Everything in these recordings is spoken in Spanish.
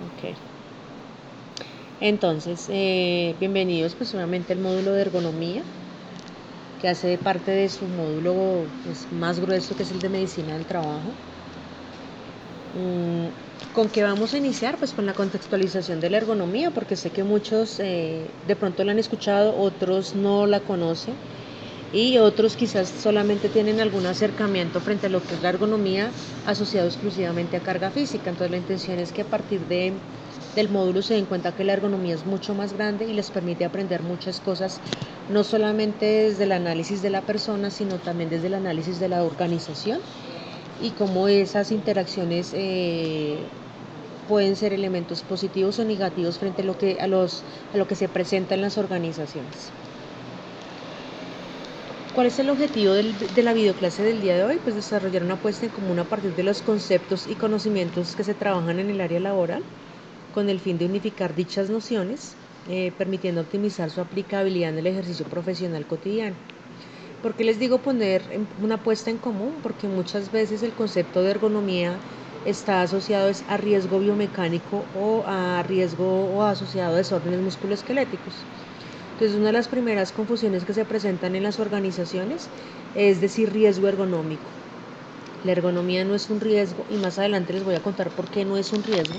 Ok. Entonces, bienvenidos pues obviamente al módulo de ergonomía, que hace parte de su módulo pues, más grueso, que es el de medicina del trabajo. ¿Con qué vamos a iniciar? Pues con la contextualización de la ergonomía, porque sé que muchos de pronto la han escuchado, otros no la conocen y otros quizás solamente tienen algún acercamiento frente a lo que es la ergonomía asociado exclusivamente a carga física. Entonces la intención es que a partir del módulo se den cuenta que la ergonomía es mucho más grande y les permite aprender muchas cosas, no solamente desde el análisis de la persona, sino también desde el análisis de la organización y cómo esas interacciones pueden ser elementos positivos o negativos frente a lo que se presenta en las organizaciones. ¿Cuál es el objetivo de la videoclase del día de hoy? Pues desarrollar una puesta en común a partir de los conceptos y conocimientos que se trabajan en el área laboral, con el fin de unificar dichas nociones, permitiendo optimizar su aplicabilidad en el ejercicio profesional cotidiano. ¿Por qué les digo poner una puesta en común? Porque muchas veces el concepto de ergonomía está asociado a riesgo biomecánico o a riesgo o asociado a desórdenes musculoesqueléticos. Entonces, una de las primeras confusiones que se presentan en las organizaciones es decir riesgo ergonómico. La ergonomía no es un riesgo y más adelante les voy a contar por qué no es un riesgo,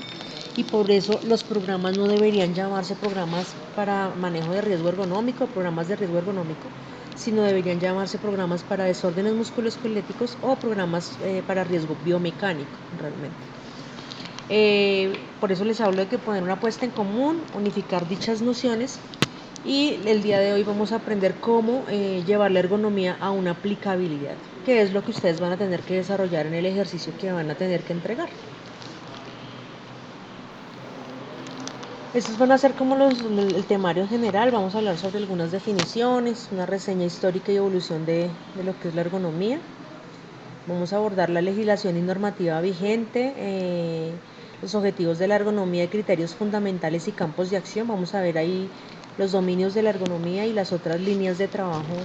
y por eso los programas no deberían llamarse programas para manejo de riesgo ergonómico, programas de riesgo ergonómico, sino deberían llamarse programas para desórdenes musculoesqueléticos o programas para riesgo biomecánico realmente. Por eso les hablo de que poner una puesta en común, unificar dichas nociones, y el día de hoy vamos a aprender cómo llevar la ergonomía a una aplicabilidad, que es lo que ustedes van a tener que desarrollar en el ejercicio que van a tener que entregar. Estos van a ser como el temario general. Vamos a hablar sobre algunas definiciones, una reseña histórica y evolución de lo que es la ergonomía. Vamos a abordar la legislación y normativa vigente, los objetivos de la ergonomía y criterios fundamentales y campos de acción. Vamos a ver ahí los dominios de la ergonomía y las otras líneas de trabajo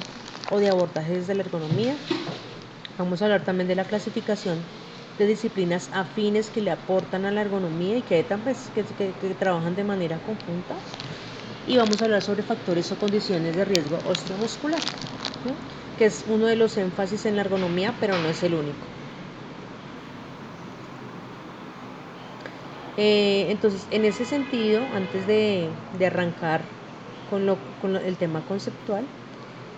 o de abordajes de la ergonomía. Vamos a hablar también de la clasificación de disciplinas afines que le aportan a la ergonomía y que trabajan de manera conjunta. Y vamos a hablar sobre factores o condiciones de riesgo osteomuscular, ¿sí?, que es uno de los énfasis en la ergonomía, pero no es el único. Entonces, en ese sentido, antes de arrancar con el tema conceptual,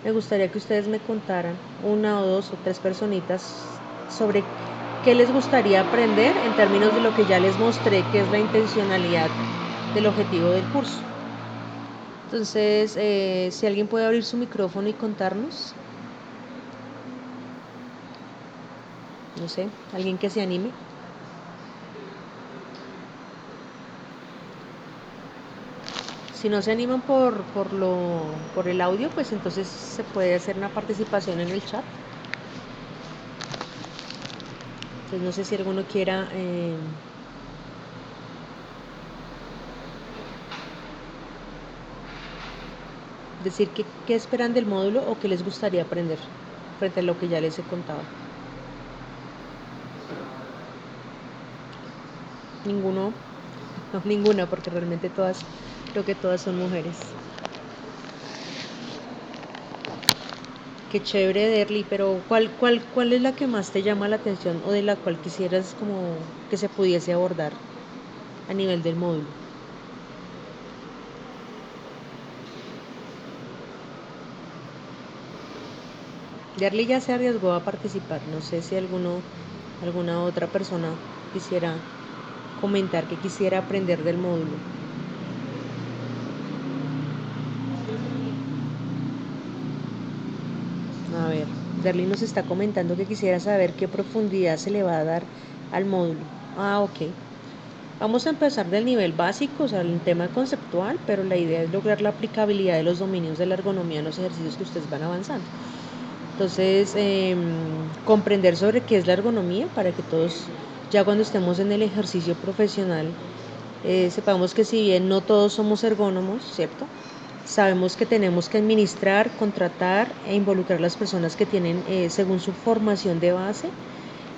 me gustaría que ustedes me contaran, una o dos o tres personitas, sobre qué les gustaría aprender en términos de lo que ya les mostré, que es la intencionalidad del objetivo del curso. Entonces, si alguien puede abrir su micrófono y contarnos. No sé, alguien que se anime. Si no se animan por el audio, pues entonces se puede hacer una participación en el chat. Entonces no sé si alguno quiera decir qué esperan del módulo o qué les gustaría aprender frente a lo que ya les he contado. ¿Ninguno? No, ninguna, porque realmente creo que todas son mujeres. Qué chévere, Derly, pero ¿cuál es la que más te llama la atención o de la cual quisieras como que se pudiese abordar a nivel del módulo? Derly ya se arriesgó a participar. No sé si alguna otra persona quisiera comentar que quisiera aprender del módulo. A ver, Derly nos está comentando que quisiera saber qué profundidad se le va a dar al módulo. Ah, ok. Vamos a empezar del nivel básico, o sea, el tema conceptual, pero la idea es lograr la aplicabilidad de los dominios de la ergonomía en los ejercicios que ustedes van avanzando. Entonces, comprender sobre qué es la ergonomía para que todos, ya cuando estemos en el ejercicio profesional, sepamos que si bien no todos somos ergónomos, ¿cierto?, sabemos que tenemos que administrar, contratar e involucrar a las personas que tienen, según su formación de base,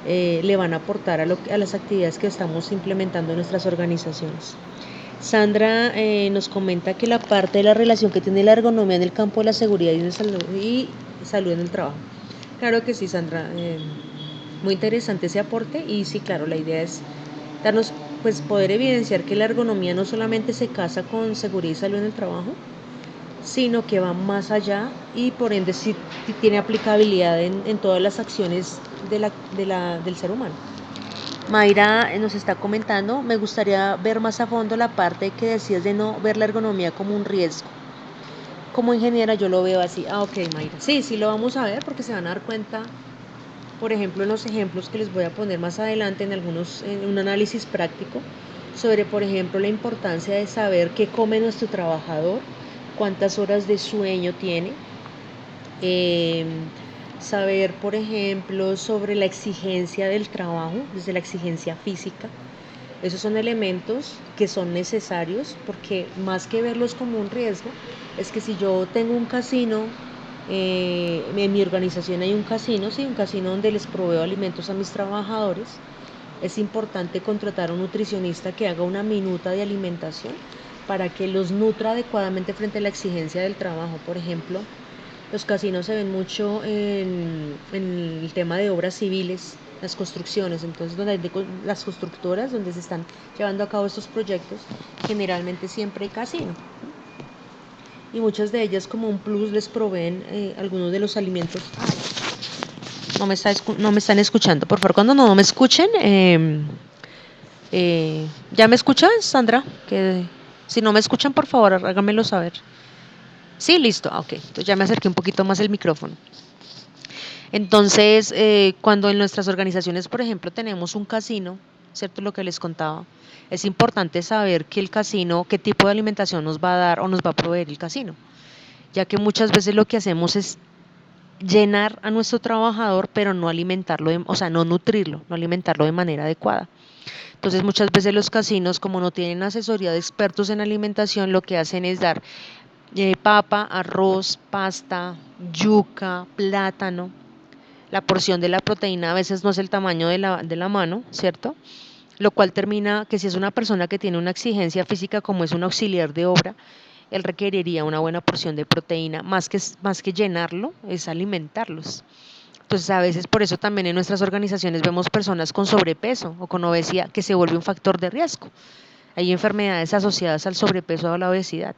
le van a aportar a las actividades que estamos implementando en nuestras organizaciones. Sandra nos comenta que la parte de la relación que tiene la ergonomía en el campo de la seguridad y salud en el trabajo. Claro que sí, Sandra. Muy interesante ese aporte y sí, claro, la idea es darnos, pues poder evidenciar que la ergonomía no solamente se casa con seguridad y salud en el trabajo, sino que va más allá y por ende sí tiene aplicabilidad en todas las acciones del ser humano. Mayra nos está comentando, me gustaría ver más a fondo la parte que decías de no ver la ergonomía como un riesgo. Como ingeniera yo lo veo así. Ok, Mayra. Sí, lo vamos a ver porque se van a dar cuenta, por ejemplo, en los ejemplos que les voy a poner más adelante en un análisis práctico sobre, por ejemplo, la importancia de saber qué come nuestro trabajador, cuántas horas de sueño tiene, eh, saber, por ejemplo, sobre la exigencia del trabajo, desde la exigencia física. Esos son elementos que son necesarios porque más que verlos como un riesgo, es que si yo tengo un casino, en mi organización hay un casino, sí, un casino donde les proveo alimentos a mis trabajadores, es importante contratar a un nutricionista que haga una minuta de alimentación para que los nutra adecuadamente frente a la exigencia del trabajo. Por ejemplo, los casinos se ven mucho en el tema de obras civiles, las construcciones, entonces donde hay las constructoras donde se están llevando a cabo estos proyectos, generalmente siempre hay casino. Y muchas de ellas como un plus les proveen algunos de los alimentos. No me están escuchando, por favor, cuando no me escuchen, ¿ya me escuchas, Sandra? Que si no me escuchan, por favor, háganmelo saber. Sí, listo, ok, entonces ya me acerqué un poquito más el micrófono. Entonces, cuando en nuestras organizaciones, por ejemplo, tenemos un casino, ¿cierto? Lo que les contaba, es importante saber que el casino, qué tipo de alimentación nos va a dar o nos va a proveer el casino, ya que muchas veces lo que hacemos es llenar a nuestro trabajador, pero no alimentarlo, o sea, no nutrirlo, no alimentarlo de manera adecuada. Entonces, muchas veces los casinos, como no tienen asesoría de expertos en alimentación, lo que hacen es dar papa, arroz, pasta, yuca, plátano. La porción de la proteína a veces no es el tamaño de la mano, ¿cierto? Lo cual termina que si es una persona que tiene una exigencia física como es un auxiliar de obra, él requeriría una buena porción de proteína, más que llenarlo, es alimentarlos. Entonces a veces por eso también en nuestras organizaciones vemos personas con sobrepeso o con obesidad que se vuelve un factor de riesgo. Hay enfermedades asociadas al sobrepeso o a la obesidad.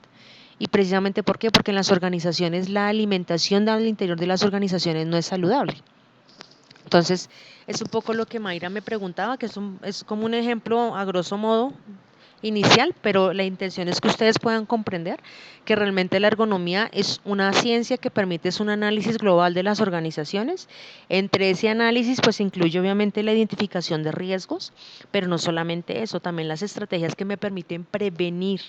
¿Y precisamente por qué? Porque en las organizaciones la alimentación al interior de las organizaciones no es saludable. Entonces, es un poco lo que Mayra me preguntaba, que es como un ejemplo a grosso modo inicial, pero la intención es que ustedes puedan comprender que realmente la ergonomía es una ciencia que permite un análisis global de las organizaciones. Entre ese análisis, pues incluye obviamente la identificación de riesgos, pero no solamente eso, también las estrategias que me permiten prevenir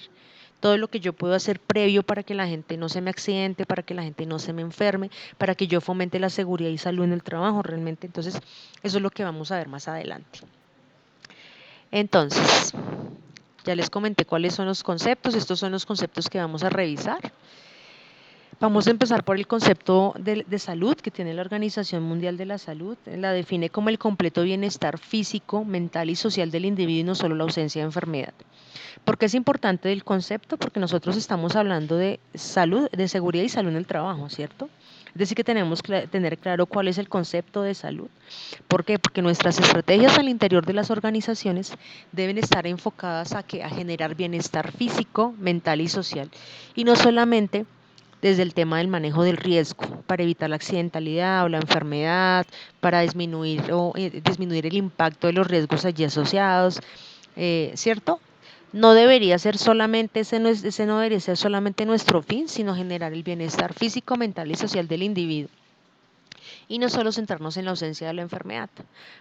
todo lo que yo puedo hacer previo para que la gente no se me accidente, para que la gente no se me enferme, para que yo fomente la seguridad y salud en el trabajo realmente. Entonces, eso es lo que vamos a ver más adelante. Entonces, ya les comenté cuáles son los conceptos, estos son los conceptos que vamos a revisar. Vamos a empezar por el concepto de salud que tiene la Organización Mundial de la Salud. La define como el completo bienestar físico, mental y social del individuo y no solo la ausencia de enfermedad. ¿Por qué es importante el concepto? Porque nosotros estamos hablando de salud, de seguridad y salud en el trabajo, ¿cierto? Es decir, que tenemos que tener claro cuál es el concepto de salud. ¿Por qué? Porque nuestras estrategias al interior de las organizaciones deben estar enfocadas a generar bienestar físico, mental y social. Y no solamente desde el tema del manejo del riesgo, para evitar la accidentalidad o la enfermedad, para disminuir el impacto de los riesgos allí asociados, ¿cierto? No debería ser solamente, ese no debería ser solamente nuestro fin, sino generar el bienestar físico, mental y social del individuo. Y no solo centrarnos en la ausencia de la enfermedad,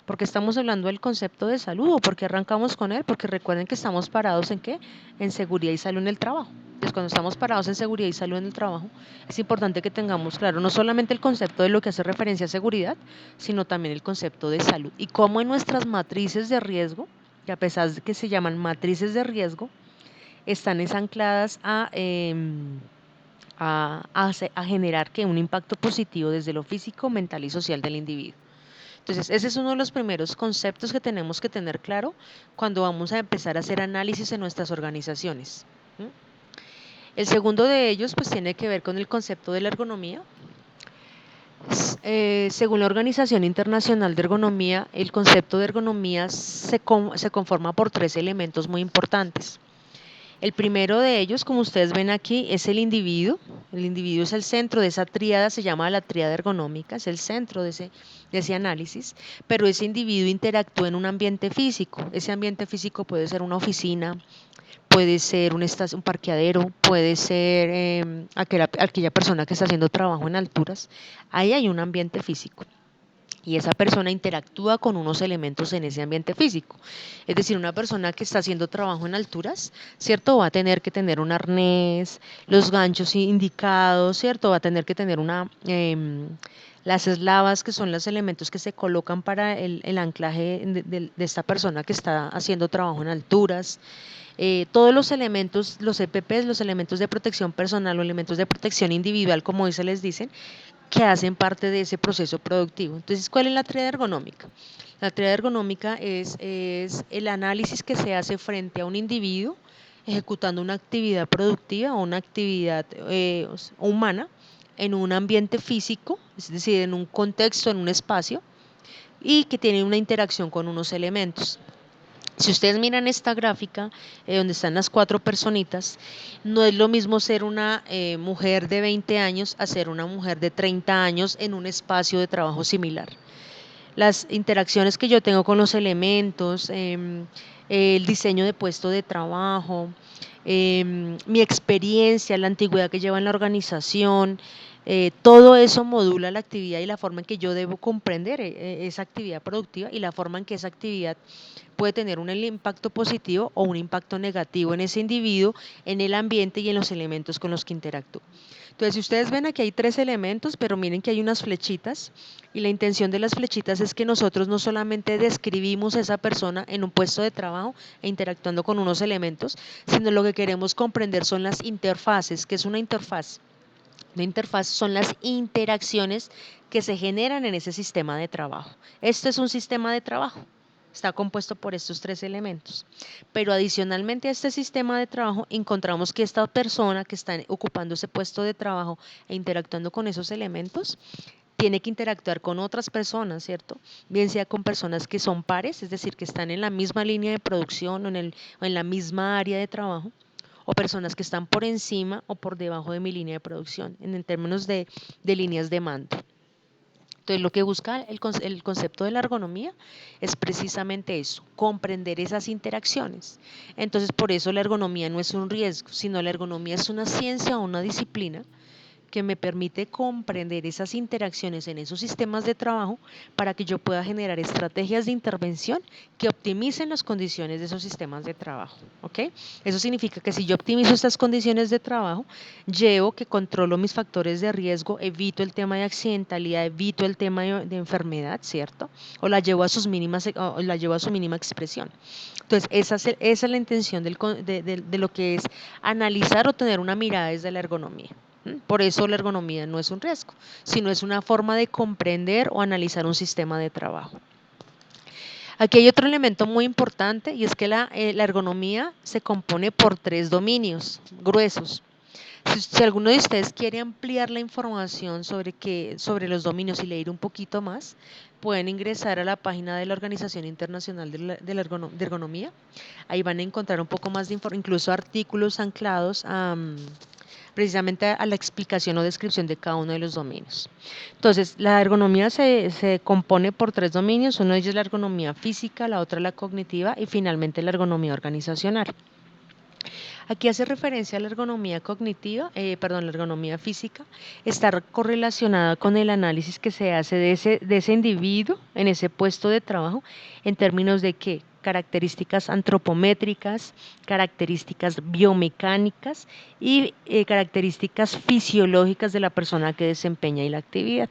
porque estamos hablando del concepto de salud o porque arrancamos con él, porque recuerden que estamos parados en qué, en seguridad y salud en el trabajo. Entonces, cuando estamos parados en seguridad y salud en el trabajo, es importante que tengamos claro no solamente el concepto de lo que hace referencia a seguridad, sino también el concepto de salud y cómo en nuestras matrices de riesgo, que a pesar de que se llaman matrices de riesgo, están ancladas a generar que un impacto positivo desde lo físico, mental y social del individuo. Entonces, ese es uno de los primeros conceptos que tenemos que tener claro cuando vamos a empezar a hacer análisis en nuestras organizaciones. El segundo de ellos, pues, tiene que ver con el concepto de la ergonomía. Según la Organización Internacional de Ergonomía, el concepto de ergonomía se conforma por tres elementos muy importantes. El primero de ellos, como ustedes ven aquí, es el individuo. El individuo es el centro de esa tríada, se llama la tríada ergonómica, es el centro de ese análisis, pero ese individuo interactúa en un ambiente físico. Ese ambiente físico puede ser una oficina, puede ser un parqueadero, puede ser aquella persona que está haciendo trabajo en alturas. Ahí hay un ambiente físico. Y esa persona interactúa con unos elementos en ese ambiente físico. Es decir, una persona que está haciendo trabajo en alturas, ¿cierto? Va a tener que tener un arnés, los ganchos indicados, ¿cierto? Va a tener que tener las eslavas, que son los elementos que se colocan para el anclaje de esta persona que está haciendo trabajo en alturas. Todos los elementos, los EPPs, los elementos de protección personal o elementos de protección individual, como hoy se les dicen, que hacen parte de ese proceso productivo. Entonces, ¿cuál es la tríada ergonómica? La tríada ergonómica es el análisis que se hace frente a un individuo ejecutando una actividad productiva o una actividad humana en un ambiente físico, es decir, en un contexto, en un espacio, y que tiene una interacción con unos elementos. Si ustedes miran esta gráfica, donde están las cuatro personitas, no es lo mismo ser una mujer de 20 años a ser una mujer de 30 años en un espacio de trabajo similar. Las interacciones que yo tengo con los elementos, el diseño de puesto de trabajo, mi experiencia, la antigüedad que lleva en la organización, todo eso modula la actividad y la forma en que yo debo comprender esa actividad productiva y la forma en que esa actividad puede tener un impacto positivo o un impacto negativo en ese individuo, en el ambiente y en los elementos con los que interactúa. Entonces, si ustedes ven aquí hay tres elementos, pero miren que hay unas flechitas y la intención de las flechitas es que nosotros no solamente describimos a esa persona en un puesto de trabajo e interactuando con unos elementos, sino lo que queremos comprender son las interfaces. ¿Qué es una interfaz? Una interfaz son las interacciones que se generan en ese sistema de trabajo. Esto es un sistema de trabajo. Está compuesto por estos tres elementos. Pero adicionalmente a este sistema de trabajo encontramos que esta persona que está ocupando ese puesto de trabajo e interactuando con esos elementos tiene que interactuar con otras personas, ¿cierto? Bien sea con personas que son pares, es decir, que están en la misma línea de producción o en la misma área de trabajo, o personas que están por encima o por debajo de mi línea de producción, en términos de líneas de mando. Entonces, lo que busca el concepto de la ergonomía es precisamente eso, comprender esas interacciones. Entonces, por eso la ergonomía no es un riesgo, sino la ergonomía es una ciencia o una disciplina que me permite comprender esas interacciones en esos sistemas de trabajo para que yo pueda generar estrategias de intervención que optimicen las condiciones de esos sistemas de trabajo. ¿Ok? Eso significa que si yo optimizo estas condiciones de trabajo, llevo que controlo mis factores de riesgo, evito el tema de accidentalidad, evito el tema de enfermedad, ¿cierto? O la llevo a sus mínimas, o la llevo a su mínima expresión. Entonces, esa es la intención de lo que es analizar o tener una mirada desde la ergonomía. Por eso la ergonomía no es un riesgo, sino es una forma de comprender o analizar un sistema de trabajo. Aquí hay otro elemento muy importante y es que la ergonomía se compone por tres dominios gruesos. Si alguno de ustedes quiere ampliar la información sobre los dominios y leer un poquito más, pueden ingresar a la página de la Organización Internacional de Ergonomía. Ahí van a encontrar un poco más de información, incluso artículos anclados precisamente a la explicación o descripción de cada uno de los dominios. Entonces, la ergonomía se compone por tres dominios, uno de ellos es la ergonomía física, la otra la cognitiva y finalmente la ergonomía organizacional. Aquí hace referencia a la ergonomía cognitiva, la ergonomía física, está correlacionada con el análisis que se hace de ese individuo en ese puesto de trabajo en términos de qué, características antropométricas, características biomecánicas y características fisiológicas de la persona que desempeña la actividad.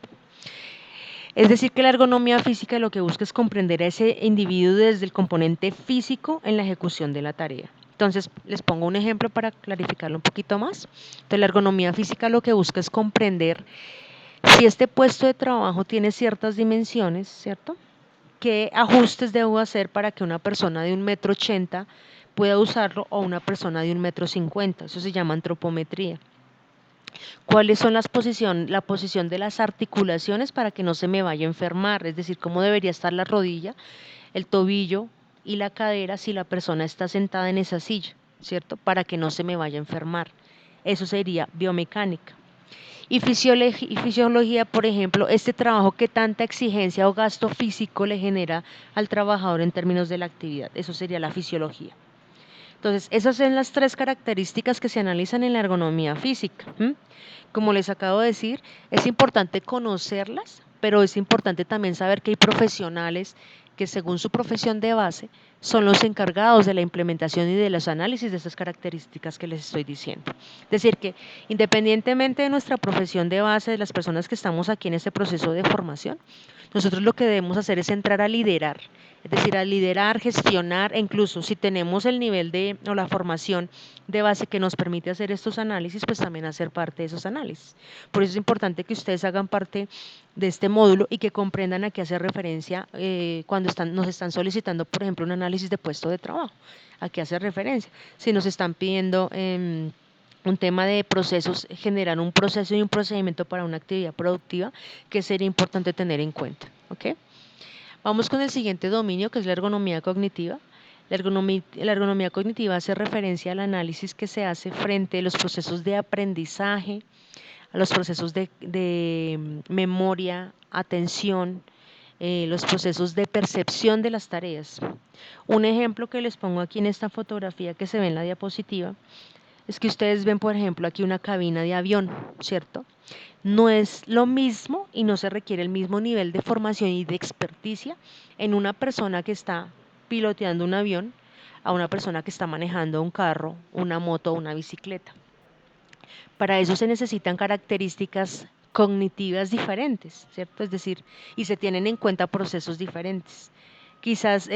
Es decir, que la ergonomía física lo que busca es comprender a ese individuo desde el componente físico en la ejecución de la tarea. Entonces, les pongo un ejemplo para clarificarlo un poquito más. Entonces, la ergonomía física lo que busca es comprender si este puesto de trabajo tiene ciertas dimensiones, ¿cierto? qué ajustes debo hacer para que una persona de 1,80 m pueda usarlo o una persona de 1,50 m. Eso se llama antropometría. ¿Cuáles son la posición de las articulaciones para que no se me vaya a enfermar? Es decir, cómo debería estar la rodilla, el tobillo y la cadera si la persona está sentada en esa silla, ¿cierto? Para que no se me vaya a enfermar. Eso sería biomecánica. Y fisiología, por ejemplo, este trabajo que tanta exigencia o gasto físico le genera al trabajador en términos de la actividad. Eso sería la fisiología. Entonces, esas son las tres características que se analizan en la ergonomía física. Como les acabo de decir, es importante conocerlas, pero es importante también saber que hay profesionales que según su profesión de base son los encargados de la implementación y de los análisis de estas características que les estoy diciendo. Es decir, que independientemente de nuestra profesión de base, de las personas que estamos aquí en este proceso de formación, nosotros lo que debemos hacer es entrar a liderar, es decir, a liderar, gestionar e incluso si tenemos el nivel de o la formación de base que nos permite hacer estos análisis, pues también hacer parte de esos análisis. Por eso es importante que ustedes hagan parte de este módulo y que comprendan a qué hace referencia cuando nos están solicitando, por ejemplo, un análisis de puesto de trabajo. ¿A qué hace referencia? Si nos están pidiendo un tema de procesos, generar un proceso y un procedimiento para una actividad productiva, que sería importante tener en cuenta. ¿Ok? Vamos con el siguiente dominio, que es la ergonomía cognitiva. La ergonomía cognitiva hace referencia al análisis que se hace frente a los procesos de aprendizaje, a los procesos de memoria, atención, los procesos de percepción de las tareas. Un ejemplo que les pongo aquí en esta fotografía que se ve en la diapositiva es que ustedes ven, por ejemplo, aquí una cabina de avión, ¿cierto? No es lo mismo y no se requiere el mismo nivel de formación y de experticia en una persona que está piloteando un avión a una persona que está manejando un carro, una moto o una bicicleta. Para eso se necesitan características cognitivas diferentes, ¿cierto? Es decir, y se tienen en cuenta procesos diferentes. Quizás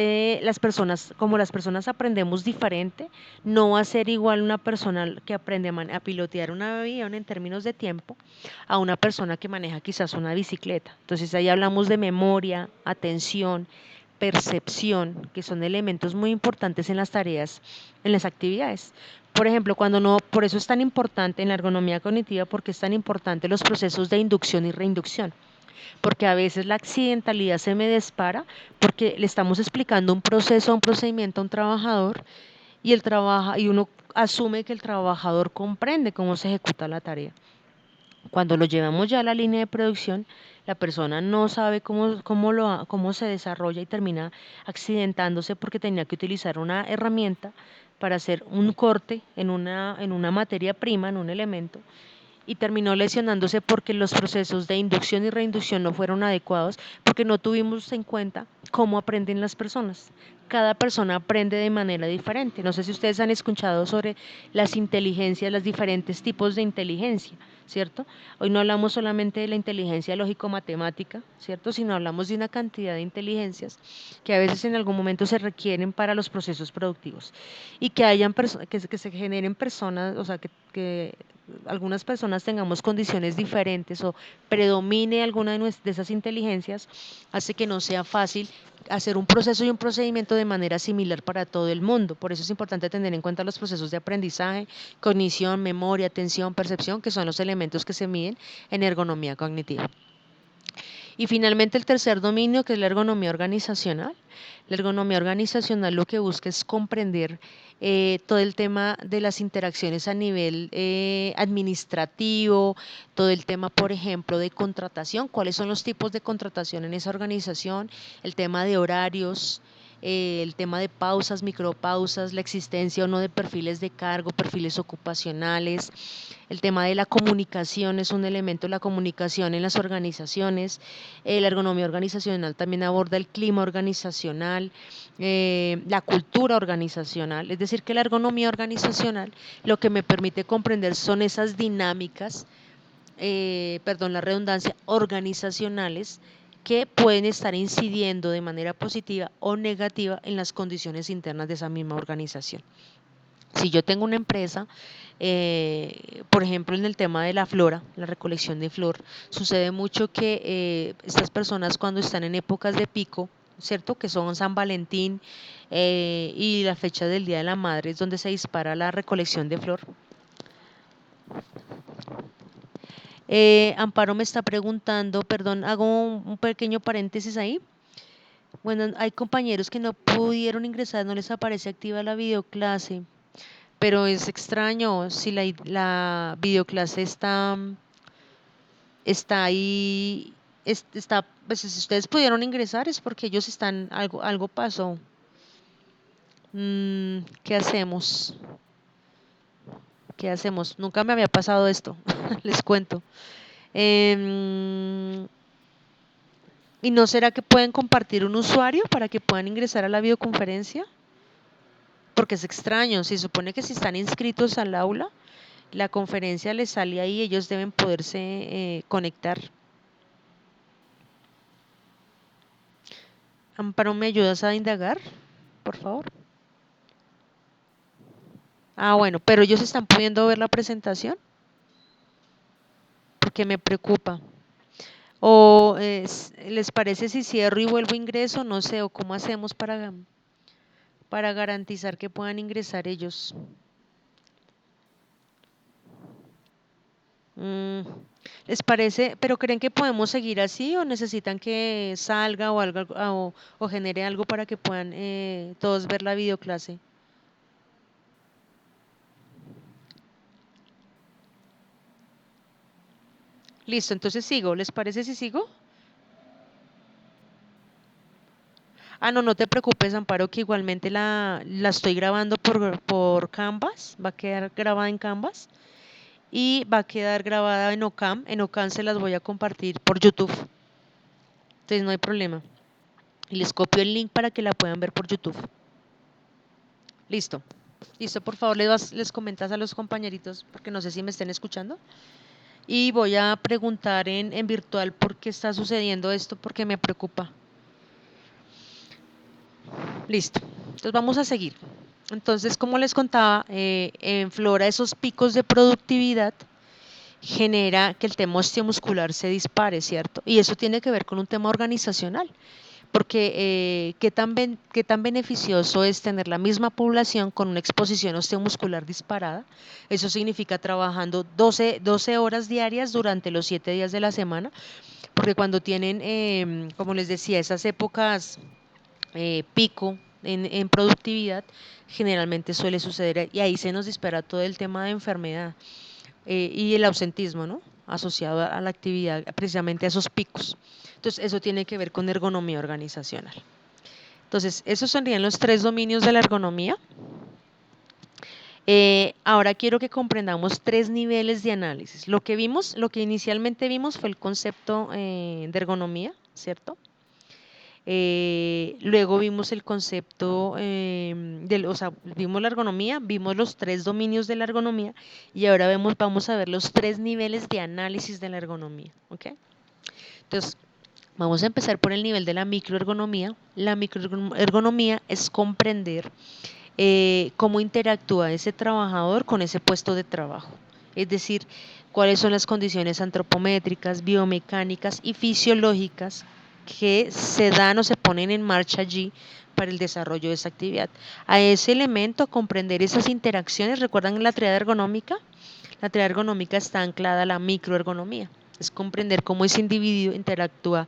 como las personas aprendemos diferente, no va a ser igual una persona que aprende a pilotear un avión en términos de tiempo a una persona que maneja quizás una bicicleta. Entonces ahí hablamos de memoria, atención, percepción, que son elementos muy importantes en las tareas, en las actividades. Por ejemplo, por eso es tan importante en la ergonomía cognitiva, porque es tan importante los procesos de inducción y reinducción, porque a veces la accidentalidad se me dispara porque le estamos explicando un proceso, un procedimiento a un trabajador y uno asume que el trabajador comprende cómo se ejecuta la tarea. Cuando lo llevamos ya a la línea de producción, la persona no sabe cómo se desarrolla y termina accidentándose porque tenía que utilizar una herramienta para hacer un corte en una materia prima, en un elemento, y terminó lesionándose porque los procesos de inducción y reinducción no fueron adecuados, porque no tuvimos en cuenta cómo aprenden las personas. Cada persona aprende de manera diferente. No sé si ustedes han escuchado sobre las inteligencias, los diferentes tipos de inteligencia, ¿cierto? Hoy no hablamos solamente de la inteligencia lógico-matemática, ¿cierto? Sino hablamos de una cantidad de inteligencias que a veces en algún momento se requieren para los procesos productivos y que se generen personas, o sea, que algunas personas tengamos condiciones diferentes o predomine alguna de esas inteligencias, hace que no sea fácil hacer un proceso y un procedimiento de manera similar para todo el mundo. Por eso es importante tener en cuenta los procesos de aprendizaje, cognición, memoria, atención, percepción, que son los elementos que se miden en ergonomía cognitiva. Y finalmente el tercer dominio, que es la ergonomía organizacional. La ergonomía organizacional lo que busca es comprender todo el tema de las interacciones a nivel administrativo, todo el tema, por ejemplo, de contratación, cuáles son los tipos de contratación en esa organización, el tema de horarios, el tema de pausas, micropausas, la existencia o no de perfiles de cargo, perfiles ocupacionales, el tema de la comunicación es un elemento, la comunicación en las organizaciones, la ergonomía organizacional también aborda el clima organizacional, la cultura organizacional, es decir, que la ergonomía organizacional lo que me permite comprender son esas dinámicas, perdón la redundancia, organizacionales que pueden estar incidiendo de manera positiva o negativa en las condiciones internas de esa misma organización. Si yo tengo una empresa, por ejemplo, en el tema de la flora, la recolección de flor, sucede mucho que estas personas cuando están en épocas de pico ¿cierto? Que son San Valentín y la fecha del Día de la Madre, es donde se dispara la recolección de flor. Amparo me está preguntando, perdón, hago un pequeño paréntesis ahí. Bueno, hay compañeros que no pudieron ingresar, no les aparece activa la videoclase, pero es extraño si la videoclase está ahí, está, pues si ustedes pudieron ingresar es porque ellos están, algo pasó. ¿Qué hacemos? ¿Qué hacemos? Nunca me había pasado esto, les cuento. Em, ¿Y no será que pueden compartir un usuario para que puedan ingresar a la videoconferencia? Porque es extraño, se supone que si están inscritos al aula, la conferencia les sale ahí, ellos deben poderse conectar. Amparo, ¿me ayudas a indagar, por favor? Ah, bueno, pero ellos están pudiendo ver la presentación porque me preocupa. ¿O les parece si cierro y vuelvo a ingreso? No sé, o cómo hacemos para garantizar que puedan ingresar ellos. Mm, ¿Les parece? ¿Pero creen que podemos seguir así o necesitan que salga o algo o genere algo para que puedan todos ver la videoclase? Listo, entonces sigo. ¿Les parece si sigo? Ah, no, no te preocupes, Amparo, que igualmente la estoy grabando por Canvas, va a quedar grabada en Canvas y va a quedar grabada en Ocam. En Ocam se las voy a compartir por YouTube, entonces no hay problema. Y les copio el link para que la puedan ver por YouTube. Listo. Listo, por favor, les comentas a los compañeritos, porque no sé si me estén escuchando. Y voy a preguntar en virtual por qué está sucediendo esto, porque me preocupa. Listo. Entonces vamos a seguir. Entonces, como les contaba, en Flora esos picos de productividad genera que el tema osteomuscular se dispare, ¿cierto? Y eso tiene que ver con un tema organizacional, porque qué tan beneficioso es tener la misma población con una exposición osteomuscular disparada. Eso significa trabajando 12 horas diarias durante los 7 días de la semana, porque cuando tienen, como les decía, esas épocas pico en productividad, generalmente suele suceder y ahí se nos dispara todo el tema de enfermedad y el ausentismo, ¿no? Asociado a la actividad, precisamente a esos picos. Entonces, eso tiene que ver con ergonomía organizacional. Entonces, esos serían los 3 dominios de la ergonomía. Ahora quiero que comprendamos 3 niveles de análisis. Lo que inicialmente vimos fue el concepto de ergonomía, ¿cierto? Luego vimos el concepto o sea, vimos la ergonomía, vimos los 3 dominios de la ergonomía y ahora vamos a ver los 3 niveles de análisis de la ergonomía. ¿Ok? Entonces, vamos a empezar por el nivel de la microergonomía. La microergonomía es comprender cómo interactúa ese trabajador con ese puesto de trabajo. Es decir, cuáles son las condiciones antropométricas, biomecánicas y fisiológicas que se dan o se ponen en marcha allí para el desarrollo de esa actividad. A ese elemento, comprender esas interacciones, ¿recuerdan la triada ergonómica? La triada ergonómica está anclada a la microergonomía, es comprender cómo ese individuo interactúa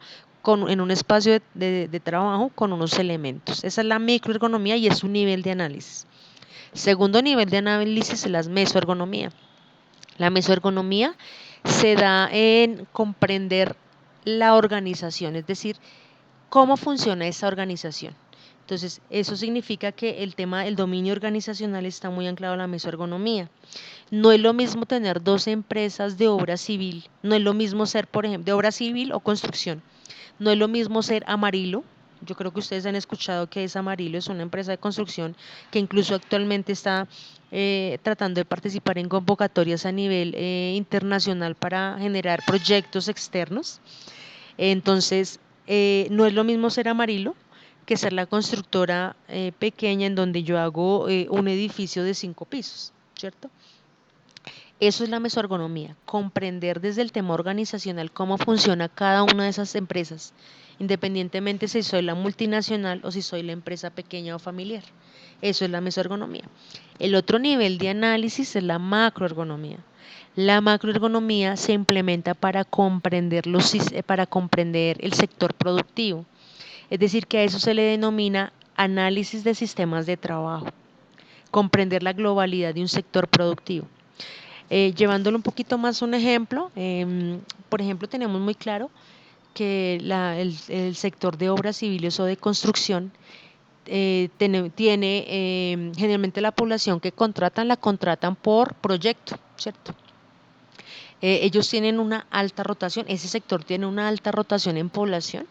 en un espacio de trabajo con unos elementos. Esa es la microergonomía y es un nivel de análisis. Segundo nivel de análisis es la mesoergonomía. La mesoergonomía se da en comprender la organización, es decir, cómo funciona esa organización. Entonces, eso significa que el tema del dominio organizacional está muy anclado a la mesoergonomía. No es lo mismo tener 12 empresas de obra civil, no es lo mismo ser, por ejemplo, de obra civil o construcción, no es lo mismo ser Amarillo. Yo creo que ustedes han escuchado que es Amarillo, es una empresa de construcción que incluso actualmente está tratando de participar en convocatorias a nivel internacional para generar proyectos externos. Entonces, no es lo mismo ser Amarillo que ser la constructora pequeña en donde yo hago un edificio de 5 pisos, ¿cierto? Eso es la mesoergonomía, comprender desde el tema organizacional cómo funciona cada una de esas empresas independientemente si soy la multinacional o si soy la empresa pequeña o familiar. Eso es la mesoergonomía. El otro nivel de análisis es la macroergonomía. La macroergonomía se implementa para comprender el sector productivo. Es decir, que a eso se le denomina análisis de sistemas de trabajo, comprender la globalidad de un sector productivo. Llevándolo un poquito más a un ejemplo, por ejemplo, tenemos muy claro que el sector de obras civiles o de construcción tiene generalmente la población que la contratan por proyecto, ¿cierto? Ellos tienen una alta rotación, ese sector tiene una alta rotación en población,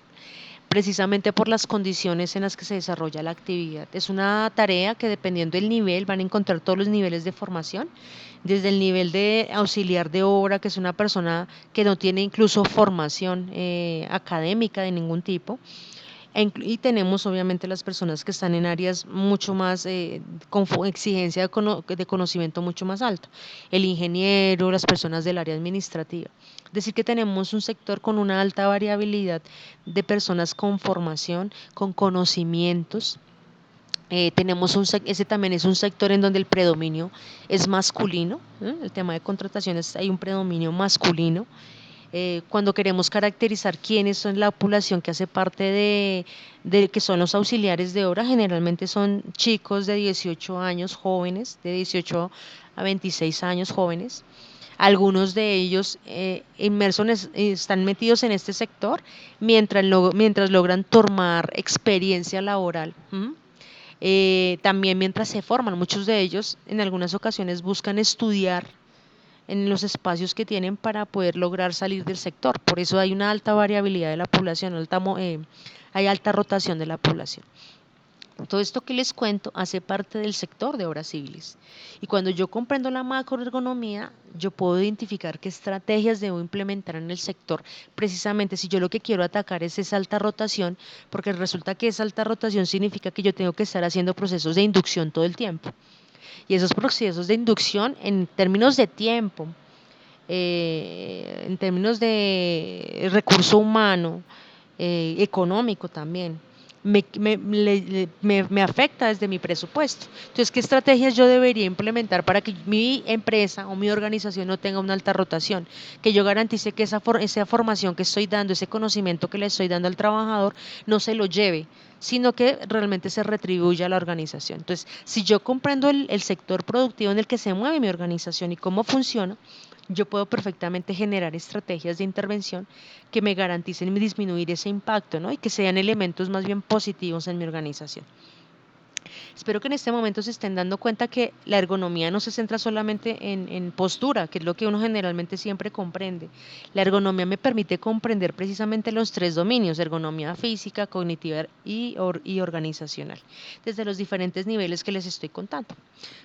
precisamente por las condiciones en las que se desarrolla la actividad. Es una tarea que dependiendo del nivel, van a encontrar todos los niveles de formación, desde el nivel de auxiliar de obra, que es una persona que no tiene incluso formación académica de ningún tipo, y tenemos obviamente las personas que están en áreas mucho más con exigencia de conocimiento mucho más alta, el ingeniero, las personas del área administrativa. Es decir, que tenemos un sector con una alta variabilidad de personas con formación, con conocimientos. Ese también es un sector en donde el predominio es masculino, el tema de contrataciones hay un predominio masculino. Cuando queremos caracterizar quiénes son la población que hace parte de que son los auxiliares de obra, generalmente son chicos de 18 años jóvenes, de 18 a 26 años jóvenes. Algunos de ellos están metidos en este sector mientras logran tomar experiencia laboral. También mientras se forman, muchos de ellos en algunas ocasiones buscan estudiar en los espacios que tienen para poder lograr salir del sector. Por eso hay una alta variabilidad de la población, hay alta rotación de la población. Todo esto que les cuento hace parte del sector de obras civiles. Y cuando yo comprendo la macroergonomía, yo puedo identificar qué estrategias debo implementar en el sector. Precisamente si yo lo que quiero atacar es esa alta rotación, porque resulta que esa alta rotación significa que yo tengo que estar haciendo procesos de inducción todo el tiempo. Y esos procesos de inducción en términos de tiempo, en términos de recurso humano, económico también, me afecta desde mi presupuesto. Entonces, ¿qué estrategias yo debería implementar para que mi empresa o mi organización no tenga una alta rotación? Que yo garantice que esa formación que estoy dando, ese conocimiento que le estoy dando al trabajador, no se lo lleve, sino que realmente se retribuya a la organización. Entonces, si yo comprendo el sector productivo en el que se mueve mi organización y cómo funciona, yo puedo perfectamente generar estrategias de intervención que me garanticen disminuir ese impacto, ¿no? Y que sean elementos más bien positivos en mi organización. Espero que en este momento se estén dando cuenta que la ergonomía no se centra solamente en postura, que es lo que uno generalmente siempre comprende. La ergonomía me permite comprender precisamente los tres dominios: ergonomía física, cognitiva y organizacional, desde los diferentes niveles que les estoy contando.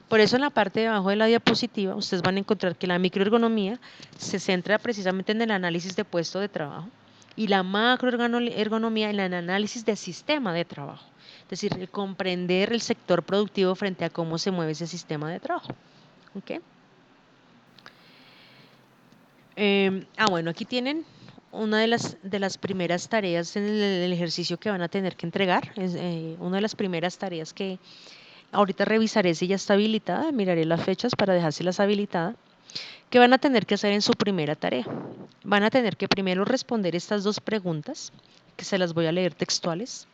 Por eso en la parte de abajo de la diapositiva ustedes van a encontrar que la microergonomía se centra precisamente en el análisis de puesto de trabajo y la macroergonomía en el análisis de sistema de trabajo. Es decir, el comprender el sector productivo frente a cómo se mueve ese sistema de trabajo. ¿Okay? Bueno, aquí tienen una de las primeras tareas en el ejercicio que van a tener que entregar. Es una de las primeras tareas que ahorita revisaré si ya está habilitada, miraré las fechas para dejárselas habilitada, que van a tener que hacer en su primera tarea. Van a tener que primero responder estas dos preguntas, que se las voy a leer textuales.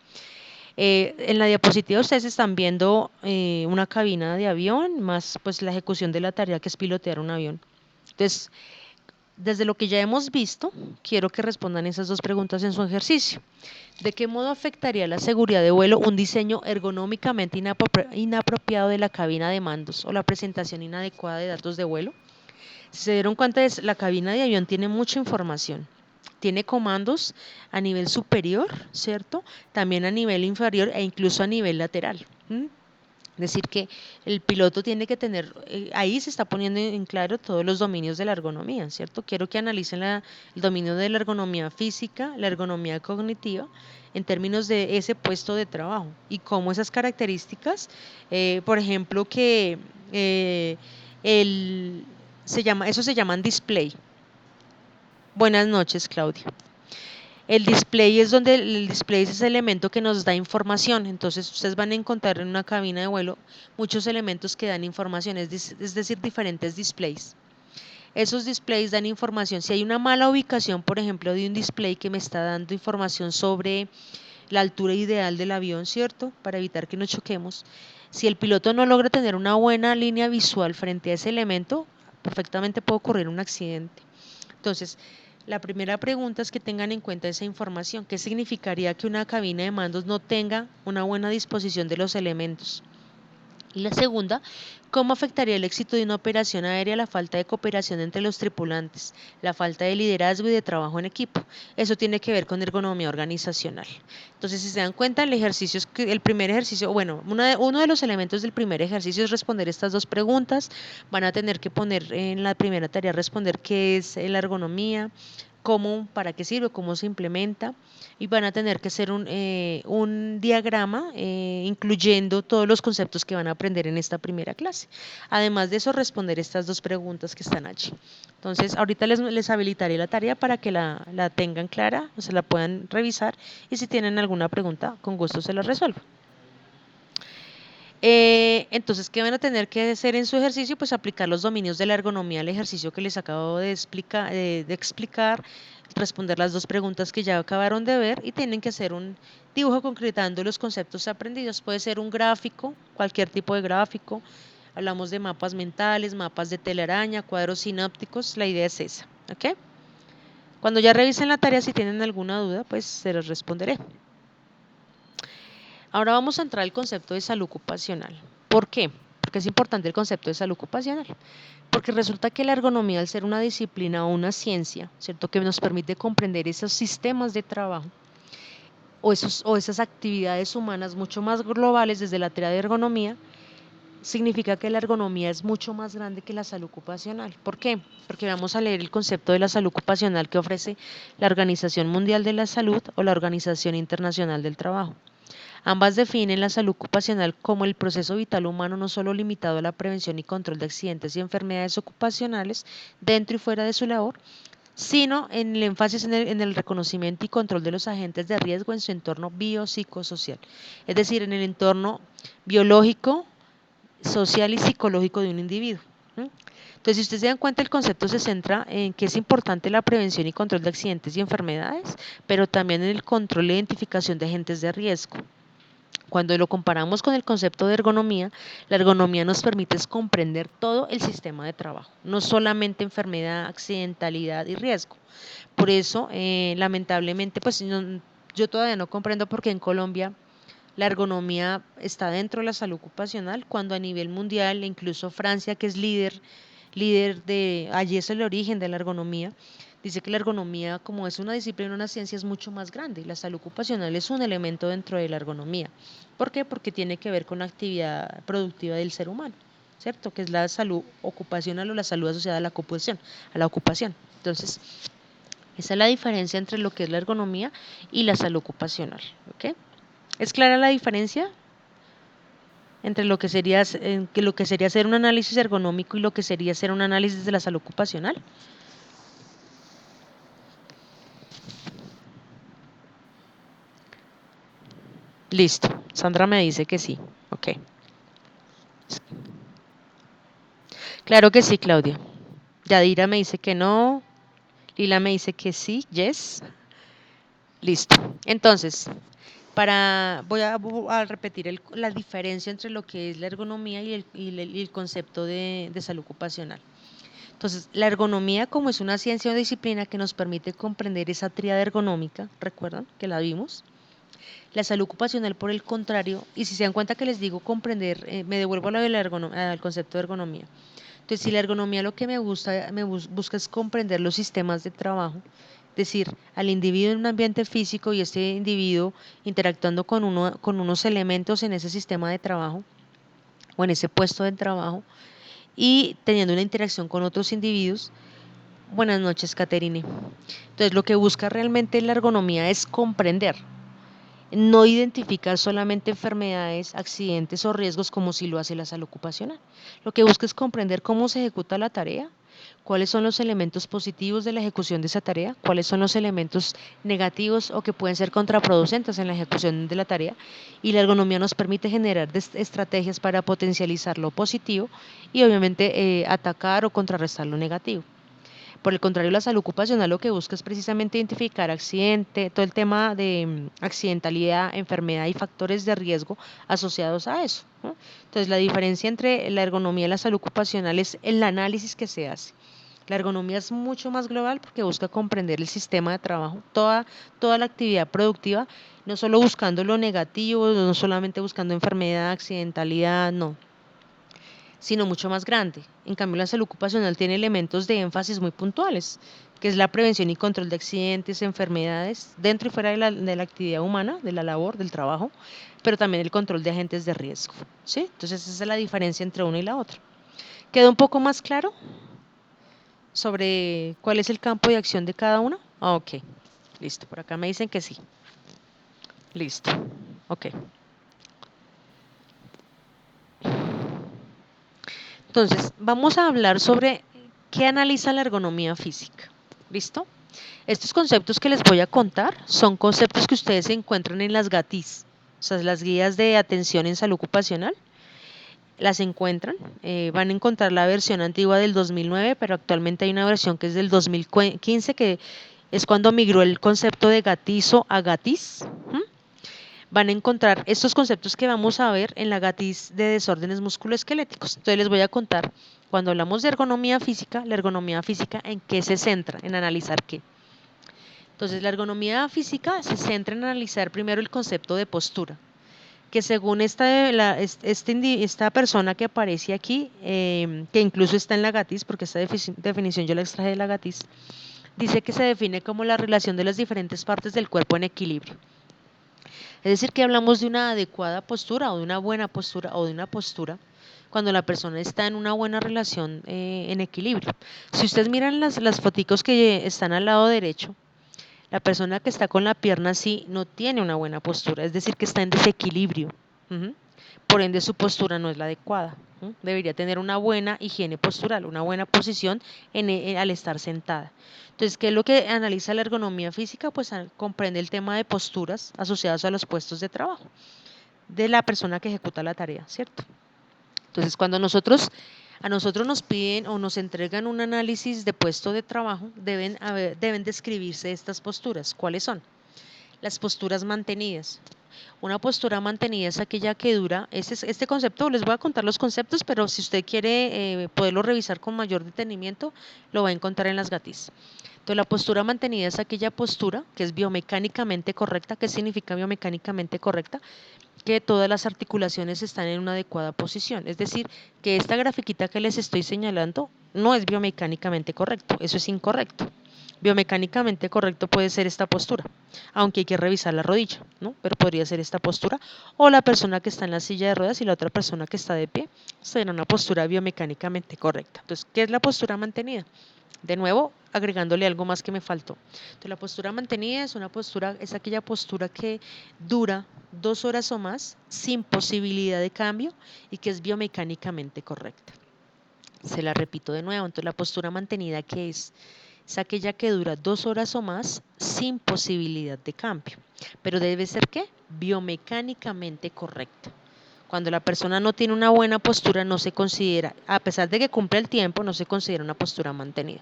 En la diapositiva ustedes están viendo una cabina de avión, más pues la ejecución de la tarea que es pilotear un avión. Entonces, desde lo que ya hemos visto, quiero que respondan esas dos preguntas en su ejercicio. ¿De qué modo afectaría la seguridad de vuelo un diseño ergonómicamente inapropiado de la cabina de mandos o la presentación inadecuada de datos de vuelo? Si se dieron cuenta, la cabina de avión tiene mucha información. Tiene comandos a nivel superior, ¿cierto? También a nivel inferior e incluso a nivel lateral. Es decir, que el piloto tiene que tener, ahí se está poniendo en claro todos los dominios de la ergonomía, ¿cierto? Quiero que analicen el dominio de la ergonomía física, la ergonomía cognitiva, en términos de ese puesto de trabajo y cómo esas características, por ejemplo, que eso se llaman display. Buenas noches, Claudia. El display es donde el display es ese elemento que nos da información. Entonces ustedes van a encontrar en una cabina de vuelo muchos elementos que dan información, es decir, diferentes displays. Esos displays dan información. Si hay una mala ubicación, por ejemplo, de un display que me está dando información sobre la altura ideal del avión, ¿cierto? Para evitar que nos choquemos. Si el piloto no logra tener una buena línea visual frente a ese elemento, perfectamente puede ocurrir un accidente. Entonces, la primera pregunta es que tengan en cuenta esa información. ¿Qué significaría que una cabina de mandos no tenga una buena disposición de los elementos? Y la segunda, ¿cómo afectaría el éxito de una operación aérea la falta de cooperación entre los tripulantes, la falta de liderazgo y de trabajo en equipo? Eso tiene que ver con ergonomía organizacional. Entonces, si se dan cuenta, el primer ejercicio, bueno, uno de los elementos del primer ejercicio es responder estas dos preguntas. Van a tener que poner en la primera tarea responder qué es la ergonomía, cómo, para qué sirve, cómo se implementa, y van a tener que hacer un diagrama incluyendo todos los conceptos que van a aprender en esta primera clase. Además de eso, responder estas dos preguntas que están allí. Entonces, ahorita les habilitaré la tarea para que la tengan clara, o se la puedan revisar, y si tienen alguna pregunta, con gusto se la resuelvo. Entonces, ¿qué van a tener que hacer en su ejercicio? Pues aplicar los dominios de la ergonomía al ejercicio que les acabo de explicar, responder las dos preguntas que ya acabaron de ver y tienen que hacer un dibujo concretando los conceptos aprendidos. Puede ser un gráfico, cualquier tipo de gráfico. Hablamos de mapas mentales, mapas de telaraña, cuadros sinápticos. La idea es esa, ¿ok? Cuando ya revisen la tarea, si tienen alguna duda, pues se los responderé. Ahora vamos a entrar al concepto de salud ocupacional. ¿Por qué? Porque es importante el concepto de salud ocupacional. Porque resulta que la ergonomía, al ser una disciplina o una ciencia, ¿cierto?, que nos permite comprender esos sistemas de trabajo o esas actividades humanas mucho más globales desde la teoría de ergonomía, significa que la ergonomía es mucho más grande que la salud ocupacional. ¿Por qué? Porque vamos a leer el concepto de la salud ocupacional que ofrece la Organización Mundial de la Salud o la Organización Internacional del Trabajo. Ambas definen la salud ocupacional como el proceso vital humano no solo limitado a la prevención y control de accidentes y enfermedades ocupacionales dentro y fuera de su labor, sino en el énfasis en el reconocimiento y control de los agentes de riesgo en su entorno biopsicosocial, es decir, en el entorno biológico, social y psicológico de un individuo. Entonces, si ustedes se dan cuenta, el concepto se centra en que es importante la prevención y control de accidentes y enfermedades, pero también en el control e identificación de agentes de riesgo. Cuando lo comparamos con el concepto de ergonomía, la ergonomía nos permite comprender todo el sistema de trabajo, no solamente enfermedad, accidentalidad y riesgo. Por eso, lamentablemente, pues yo todavía no comprendo por qué en Colombia la ergonomía está dentro de la salud ocupacional, cuando a nivel mundial, incluso Francia, que es allí es el origen de la ergonomía, dice que la ergonomía, como es una disciplina, una ciencia, es mucho más grande y la salud ocupacional es un elemento dentro de la ergonomía. ¿Por qué? Porque tiene que ver con la actividad productiva del ser humano, ¿cierto? Que es la salud ocupacional o la salud asociada a la ocupación. Entonces, esa es la diferencia entre lo que es la ergonomía y la salud ocupacional, ¿ok? ¿Es clara la diferencia entre lo que sería hacer un análisis ergonómico y lo que sería hacer un análisis de la salud ocupacional? Listo. Sandra me dice que sí. Ok. Claro que sí, Claudia. Yadira me dice que no. Lila me dice que sí. Yes. Listo. Entonces, voy a repetir la diferencia entre lo que es la ergonomía y el concepto de salud ocupacional. Entonces, la ergonomía, como es una ciencia o disciplina que nos permite comprender esa tríada ergonómica, ¿recuerdan que la vimos? La salud ocupacional, por el contrario, y si se dan cuenta que les digo comprender, me devuelvo a al concepto de ergonomía. Entonces, si la ergonomía lo que busca es comprender los sistemas de trabajo, es decir, al individuo en un ambiente físico y este individuo interactuando con unos elementos en ese sistema de trabajo o en ese puesto de trabajo y teniendo una interacción con otros individuos. Buenas noches, Caterine. Entonces, lo que busca realmente la ergonomía es comprender, no identificar solamente enfermedades, accidentes o riesgos como si lo hace la salud ocupacional. Lo que busca es comprender cómo se ejecuta la tarea, ¿Cuáles son los elementos positivos de la ejecución de esa tarea? ¿Cuáles son los elementos negativos o que pueden ser contraproducentes en la ejecución de la tarea? Y la ergonomía nos permite generar estrategias para potencializar lo positivo y obviamente atacar o contrarrestar lo negativo. Por el contrario, la salud ocupacional lo que busca es precisamente identificar accidente, todo el tema de accidentalidad, enfermedad y factores de riesgo asociados a eso, ¿no? Entonces, la diferencia entre la ergonomía y la salud ocupacional es el análisis que se hace. La ergonomía es mucho más global porque busca comprender el sistema de trabajo, toda la actividad productiva, no solo buscando lo negativo, no solamente buscando enfermedad, accidentalidad, no, sino mucho más grande. En cambio, la salud ocupacional tiene elementos de énfasis muy puntuales, que es la prevención y control de accidentes, enfermedades, dentro y fuera de la actividad humana, de la labor, del trabajo, pero también el control de agentes de riesgo, ¿sí? Entonces, esa es la diferencia entre una y la otra. ¿Quedó un poco más claro sobre cuál es el campo de acción de cada uno? Ok, listo. Por acá me dicen que sí. Listo. Ok. Entonces, vamos a hablar sobre qué analiza la ergonomía física. ¿Listo? Estos conceptos que les voy a contar son conceptos que ustedes encuentran en las GATIS, o sea, las guías de atención en salud ocupacional. Las encuentran, van a encontrar la versión antigua del 2009, pero actualmente hay una versión que es del 2015, que es cuando migró el concepto de gatizo a GATIS. Van a encontrar estos conceptos que vamos a ver en la GATIS de desórdenes musculoesqueléticos. Entonces les voy a contar, cuando hablamos de ergonomía física, la ergonomía física en qué se centra, en analizar qué. Entonces la ergonomía física se centra en analizar primero el concepto de postura, que según esta persona que aparece aquí, que incluso está en la GATIS, porque esta definición yo la extraje de la GATIS, dice que se define como la relación de las diferentes partes del cuerpo en equilibrio. Es decir, que hablamos de una adecuada postura o de una buena postura o de una postura cuando la persona está en una buena relación en equilibrio. Si ustedes miran las foticos que están al lado derecho, la persona que está con la pierna así no tiene una buena postura, es decir, que está en desequilibrio. Por ende, su postura no es la adecuada. Debería tener una buena higiene postural, una buena posición al estar sentada. Entonces, ¿qué es lo que analiza la ergonomía física? Pues comprende el tema de posturas asociadas a los puestos de trabajo de la persona que ejecuta la tarea, ¿cierto? Entonces, cuando a nosotros nos piden o nos entregan un análisis de puesto de trabajo, deben describirse estas posturas. ¿Cuáles son? Las posturas mantenidas. Una postura mantenida es aquella que dura, este concepto, les voy a contar los conceptos, pero si usted quiere poderlo revisar con mayor detenimiento, lo va a encontrar en las GATIS. Entonces, la postura mantenida es aquella postura que es biomecánicamente correcta. ¿Qué significa biomecánicamente correcta? Que todas las articulaciones están en una adecuada posición. Es decir, que esta grafiquita que les estoy señalando no es biomecánicamente correcto, eso es incorrecto. Biomecánicamente correcto puede ser esta postura, aunque hay que revisar la rodilla, ¿no? Pero podría ser esta postura, o la persona que está en la silla de ruedas y la otra persona que está de pie, será una postura biomecánicamente correcta. Entonces, ¿qué es la postura mantenida? De nuevo, agregándole algo más que me faltó. Entonces, la postura mantenida es aquella postura que dura 2 horas o más sin posibilidad de cambio y que es biomecánicamente correcta. Se la repito de nuevo. Entonces, la postura mantenida, ¿qué es? Es aquella que dura 2 horas o más sin posibilidad de cambio. Pero debe ser, ¿qué? Biomecánicamente correcta. Cuando la persona no tiene una buena postura, no se considera, a pesar de que cumple el tiempo, no se considera una postura mantenida.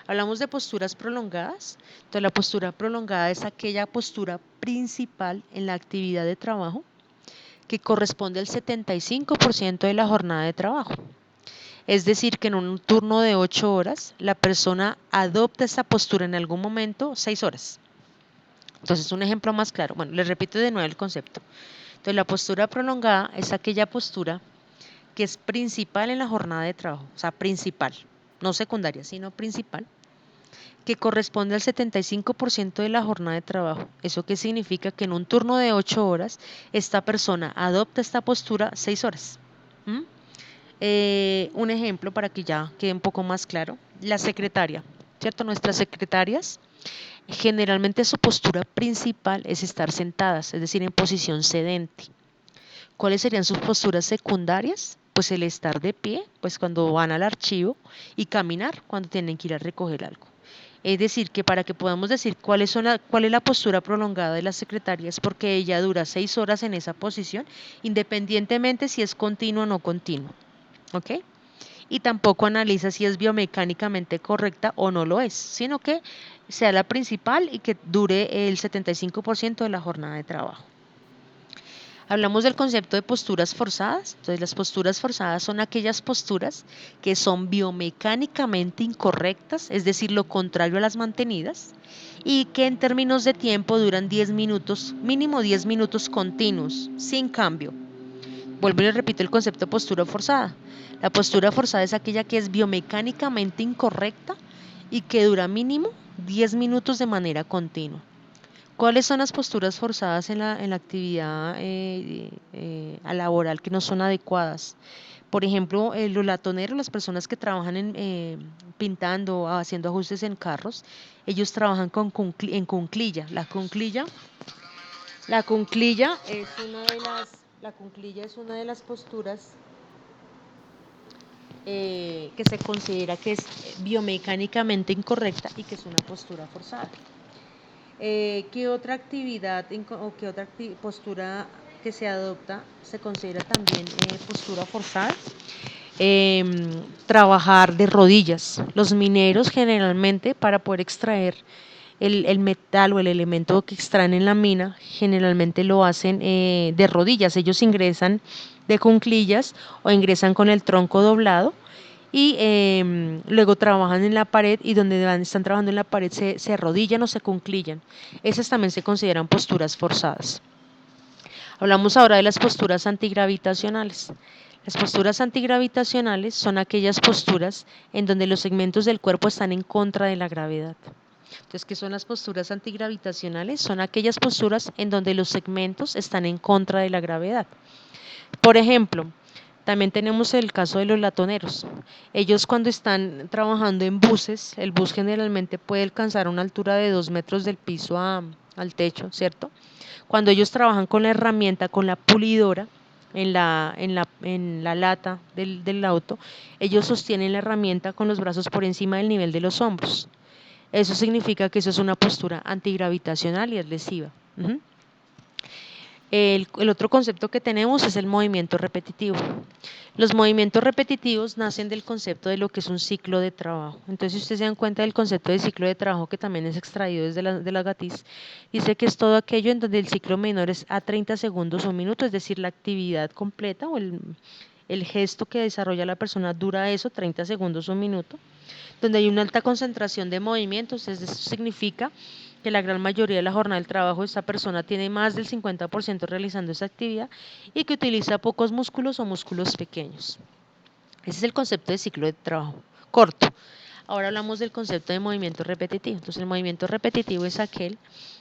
Hablamos de posturas prolongadas. Entonces, la postura prolongada es aquella postura principal en la actividad de trabajo que corresponde al 75% de la jornada de trabajo. Es decir, que en un turno de 8 horas, la persona adopta esa postura en algún momento 6 horas. Entonces, un ejemplo más claro. Bueno, les repito de nuevo el concepto. Entonces, la postura prolongada es aquella postura que es principal en la jornada de trabajo, o sea, principal, no secundaria, sino principal, que corresponde al 75% de la jornada de trabajo. ¿Eso qué significa? Que en un turno de 8 horas, esta persona adopta esta postura 6 horas. Un ejemplo para que ya quede un poco más claro, la secretaria, ¿cierto? Nuestras secretarias, generalmente su postura principal es estar sentadas, es decir, en posición sedente. ¿Cuáles serían sus posturas secundarias? pues el estar de pie, pues cuando van al archivo, y caminar cuando tienen que ir a recoger algo. Es decir, que para que podamos decir cuál es la postura prolongada de la secretaria es porque ella dura 6 horas en esa posición, independientemente si es continuo o no continuo. ¿Ok? Y tampoco analiza si es biomecánicamente correcta o no lo es, sino que sea la principal y que dure el 75% de la jornada de trabajo. Hablamos del concepto de posturas forzadas. Entonces, las posturas forzadas son aquellas posturas que son biomecánicamente incorrectas, es decir, lo contrario a las mantenidas, y que en términos de tiempo duran 10 minutos, mínimo 10 minutos continuos, sin cambio. Vuelvo y repito el concepto de postura forzada. La postura forzada es aquella que es biomecánicamente incorrecta y que dura mínimo 10 minutos de manera continua. ¿Cuáles son las posturas forzadas en la actividad laboral que no son adecuadas? Por ejemplo, los latoneros, las personas que trabajan pintando, haciendo ajustes en carros, ellos trabajan en cunclilla. La cunclilla es una de las posturas que se considera que es biomecánicamente incorrecta y que es una postura forzada. ¿Qué otra actividad o qué otra postura que se adopta se considera también postura forzada? Trabajar de rodillas. Los mineros generalmente para poder extraer el metal o el elemento que extraen en la mina, generalmente lo hacen de rodillas. Ellos ingresan de cuclillas o ingresan con el tronco doblado y luego trabajan en la pared y donde están trabajando en la pared se arrodillan o se cuclillan. Esas también se consideran posturas forzadas. Hablamos ahora de las posturas antigravitacionales. Las posturas antigravitacionales son aquellas posturas en donde los segmentos del cuerpo están en contra de la gravedad. Entonces, ¿qué son las posturas antigravitacionales? Son aquellas posturas en donde los segmentos están en contra de la gravedad. Por ejemplo, también tenemos el caso de los latoneros. Ellos cuando están trabajando en buses, el bus generalmente puede alcanzar una altura de 2 metros del piso al techo, ¿cierto? Cuando ellos trabajan con la herramienta, con la pulidora, en la lata del auto, ellos sostienen la herramienta con los brazos por encima del nivel de los hombros. Eso significa que eso es una postura antigravitacional y es lesiva. El otro concepto que tenemos es el movimiento repetitivo. Los movimientos repetitivos nacen del concepto de lo que es un ciclo de trabajo. Entonces, si ustedes se dan cuenta del concepto de ciclo de trabajo que también es extraído desde la GATIS, dice que es todo aquello en donde el ciclo menor es a 30 segundos o minuto, es decir, la actividad completa o el gesto que desarrolla la persona dura eso, 30 segundos o un minuto, donde hay una alta concentración de movimientos. Eso significa que la gran mayoría de la jornada del trabajo esta persona tiene más del 50% realizando esa actividad y que utiliza pocos músculos o músculos pequeños. Ese es el concepto de ciclo de trabajo corto. Ahora hablamos del concepto de movimiento repetitivo. Entonces, el movimiento repetitivo es aquel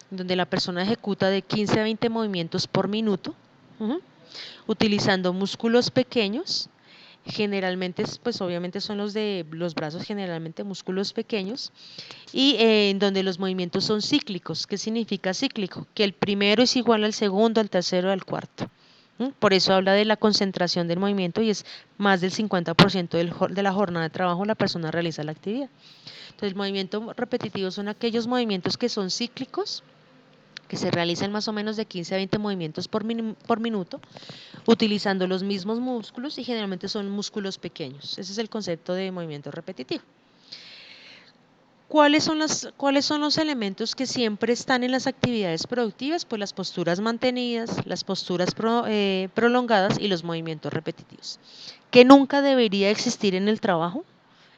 donde la persona ejecuta de 15 a 20 movimientos por minuto, utilizando músculos pequeños. Generalmente, pues obviamente son los de los brazos, generalmente músculos pequeños, y en donde los movimientos son cíclicos. ¿Qué significa cíclico? Que el primero es igual al segundo, al tercero, al cuarto. Por eso habla de la concentración del movimiento y es más del 50% de la jornada de trabajo la persona realiza la actividad. Entonces, el movimiento repetitivo son aquellos movimientos que son cíclicos, que se realizan más o menos de 15 a 20 movimientos por minuto, utilizando los mismos músculos y generalmente son músculos pequeños. Ese es el concepto de movimiento repetitivo. ¿Cuáles son los elementos que siempre están en las actividades productivas? Pues las posturas mantenidas, las posturas prolongadas y los movimientos repetitivos. ¿Qué nunca debería existir en el trabajo?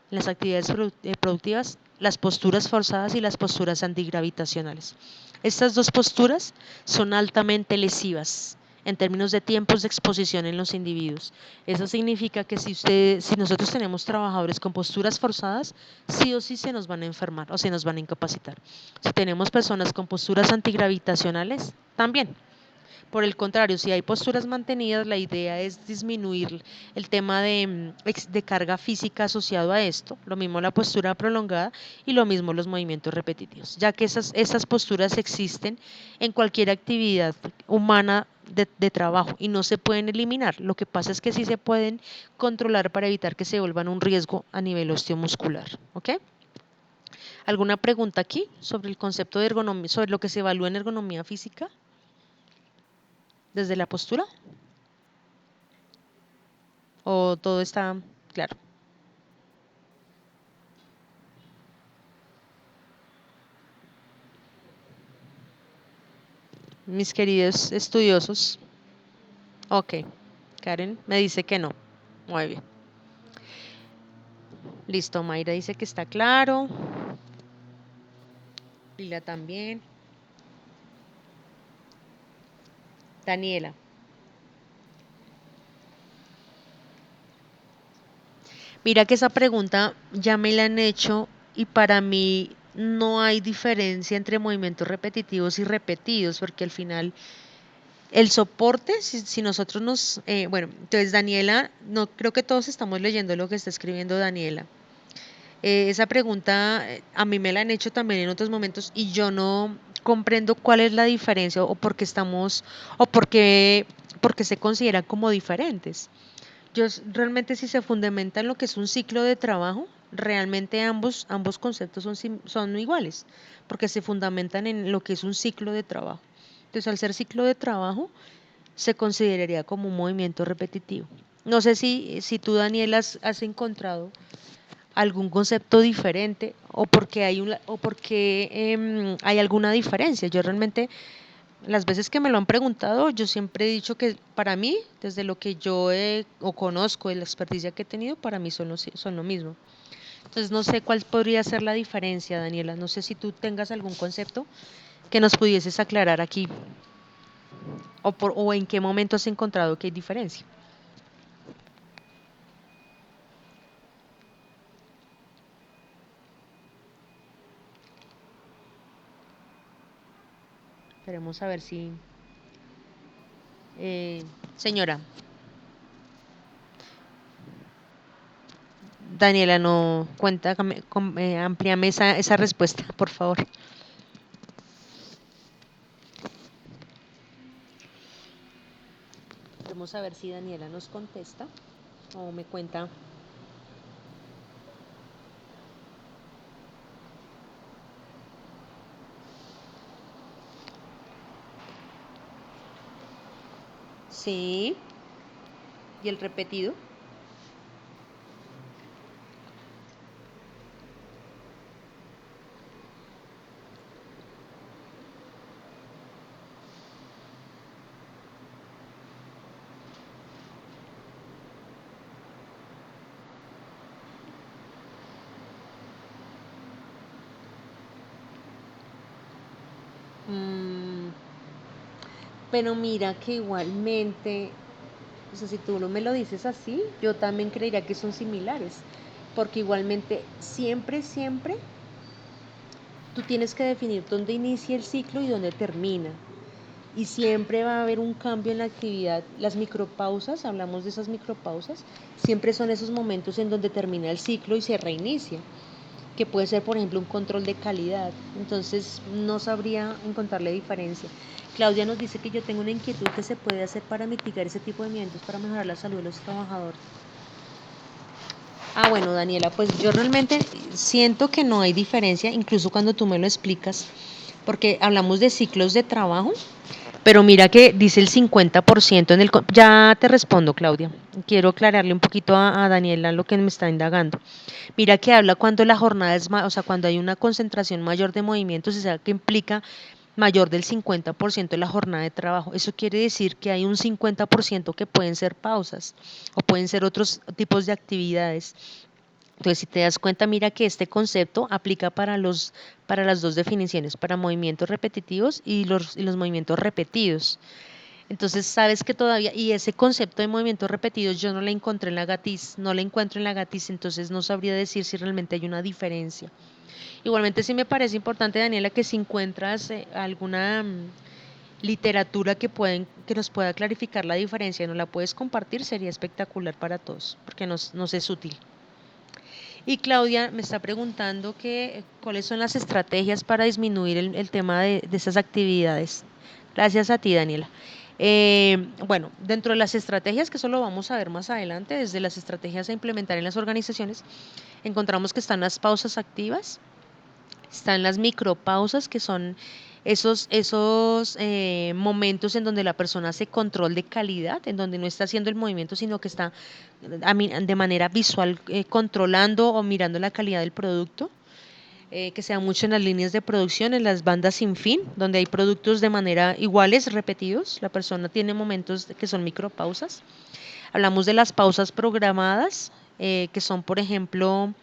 En las actividades productivas, las posturas forzadas y las posturas antigravitacionales. Estas dos posturas son altamente lesivas en términos de tiempos de exposición en los individuos. Eso significa que si nosotros tenemos trabajadores con posturas forzadas, sí o sí se nos van a enfermar o se nos van a incapacitar. Si tenemos personas con posturas antigravitacionales, también. Por el contrario, si hay posturas mantenidas, la idea es disminuir el tema de carga física asociado a esto, lo mismo la postura prolongada y lo mismo los movimientos repetitivos, ya que esas posturas existen en cualquier actividad humana de trabajo y no se pueden eliminar. Lo que pasa es que sí se pueden controlar para evitar que se vuelvan un riesgo a nivel osteomuscular. ¿Ok? ¿Alguna pregunta aquí sobre el concepto de ergonomía, sobre lo que se evalúa en ergonomía física desde la postura? ¿O todo está claro? Mis queridos estudiosos. Ok. Karen me dice que no. Muy bien. Listo, Mayra dice que está claro. Lila también. Daniela. Mira que esa pregunta ya me la han hecho y para mí no hay diferencia entre movimientos repetitivos y repetidos, porque al final el soporte, si nosotros bueno, entonces Daniela, no creo que todos estamos leyendo lo que está escribiendo Daniela. Esa pregunta a mí me la han hecho también en otros momentos y yo no comprendo cuál es la diferencia o por qué por qué se consideran como diferentes. Realmente si se fundamenta en lo que es un ciclo de trabajo, realmente ambos conceptos son iguales, porque se fundamentan en lo que es un ciclo de trabajo. Entonces, al ser ciclo de trabajo, se consideraría como un movimiento repetitivo. No sé si tú, Daniel, has encontrado algún concepto diferente o porque hay alguna diferencia. Yo realmente, las veces que me lo han preguntado, yo siempre he dicho que para mí, desde lo que yo o conozco, de la experticia que he tenido, para mí son lo mismo. Entonces no sé cuál podría ser la diferencia, Daniela. No sé si tú tengas algún concepto que nos pudieses aclarar aquí o en qué momento has encontrado que hay diferencia. Queremos saber si... señora, Daniela, no, cuéntame, amplíame esa respuesta, por favor. Vamos a ver si Daniela nos contesta o me cuenta. Sí, y el repetido. Mm, pero mira que igualmente, o sea, si tú no me lo dices así, yo también creería que son similares, porque igualmente siempre tú tienes que definir dónde inicia el ciclo y dónde termina. Y siempre va a haber un cambio en la actividad. Las micropausas, hablamos de esas micropausas, siempre son esos momentos en donde termina el ciclo y se reinicia, que puede ser, por ejemplo, un control de calidad. Entonces, no sabría encontrarle diferencia. Claudia nos dice que yo tengo una inquietud que se puede hacer para mitigar ese tipo de movimientos para mejorar la salud de los trabajadores. Ah, bueno, Daniela, pues yo realmente siento que no hay diferencia, incluso cuando tú me lo explicas, porque hablamos de ciclos de trabajo, pero mira que dice el 50% en el... Ya te respondo, Claudia. Quiero aclararle un poquito a Daniela lo que me está indagando. Mira que habla cuando la jornada es más, o sea, cuando hay una concentración mayor de movimientos, o sea, que implica mayor del 50% de la jornada de trabajo. Eso quiere decir que hay un 50% que pueden ser pausas o pueden ser otros tipos de actividades. Entonces, si te das cuenta, mira que este concepto aplica para las dos definiciones, para movimientos repetitivos y los movimientos repetidos. Entonces, sabes que todavía, y ese concepto de movimientos repetidos yo no la encontré en la GATIS, no la encuentro en la GATIS, entonces no sabría decir si realmente hay una diferencia. Igualmente sí me parece importante, Daniela, que si encuentras alguna literatura que nos pueda clarificar la diferencia y nos la puedes compartir, sería espectacular para todos, porque nos es útil. Y Claudia me está preguntando cuáles son las estrategias para disminuir el tema de esas actividades. Gracias a ti, Daniela. Bueno, dentro de las estrategias, que eso lo vamos a ver más adelante, desde las estrategias a implementar en las organizaciones, encontramos que están las pausas activas, están las micropausas, que son esos momentos en donde la persona hace control de calidad, en donde no está haciendo el movimiento, sino que está de manera visual controlando o mirando la calidad del producto. Que se da mucho en las líneas de producción, en las bandas sin fin, donde hay productos de manera iguales, repetidos. La persona tiene momentos que son micropausas. Hablamos de las pausas programadas, que son, por ejemplo,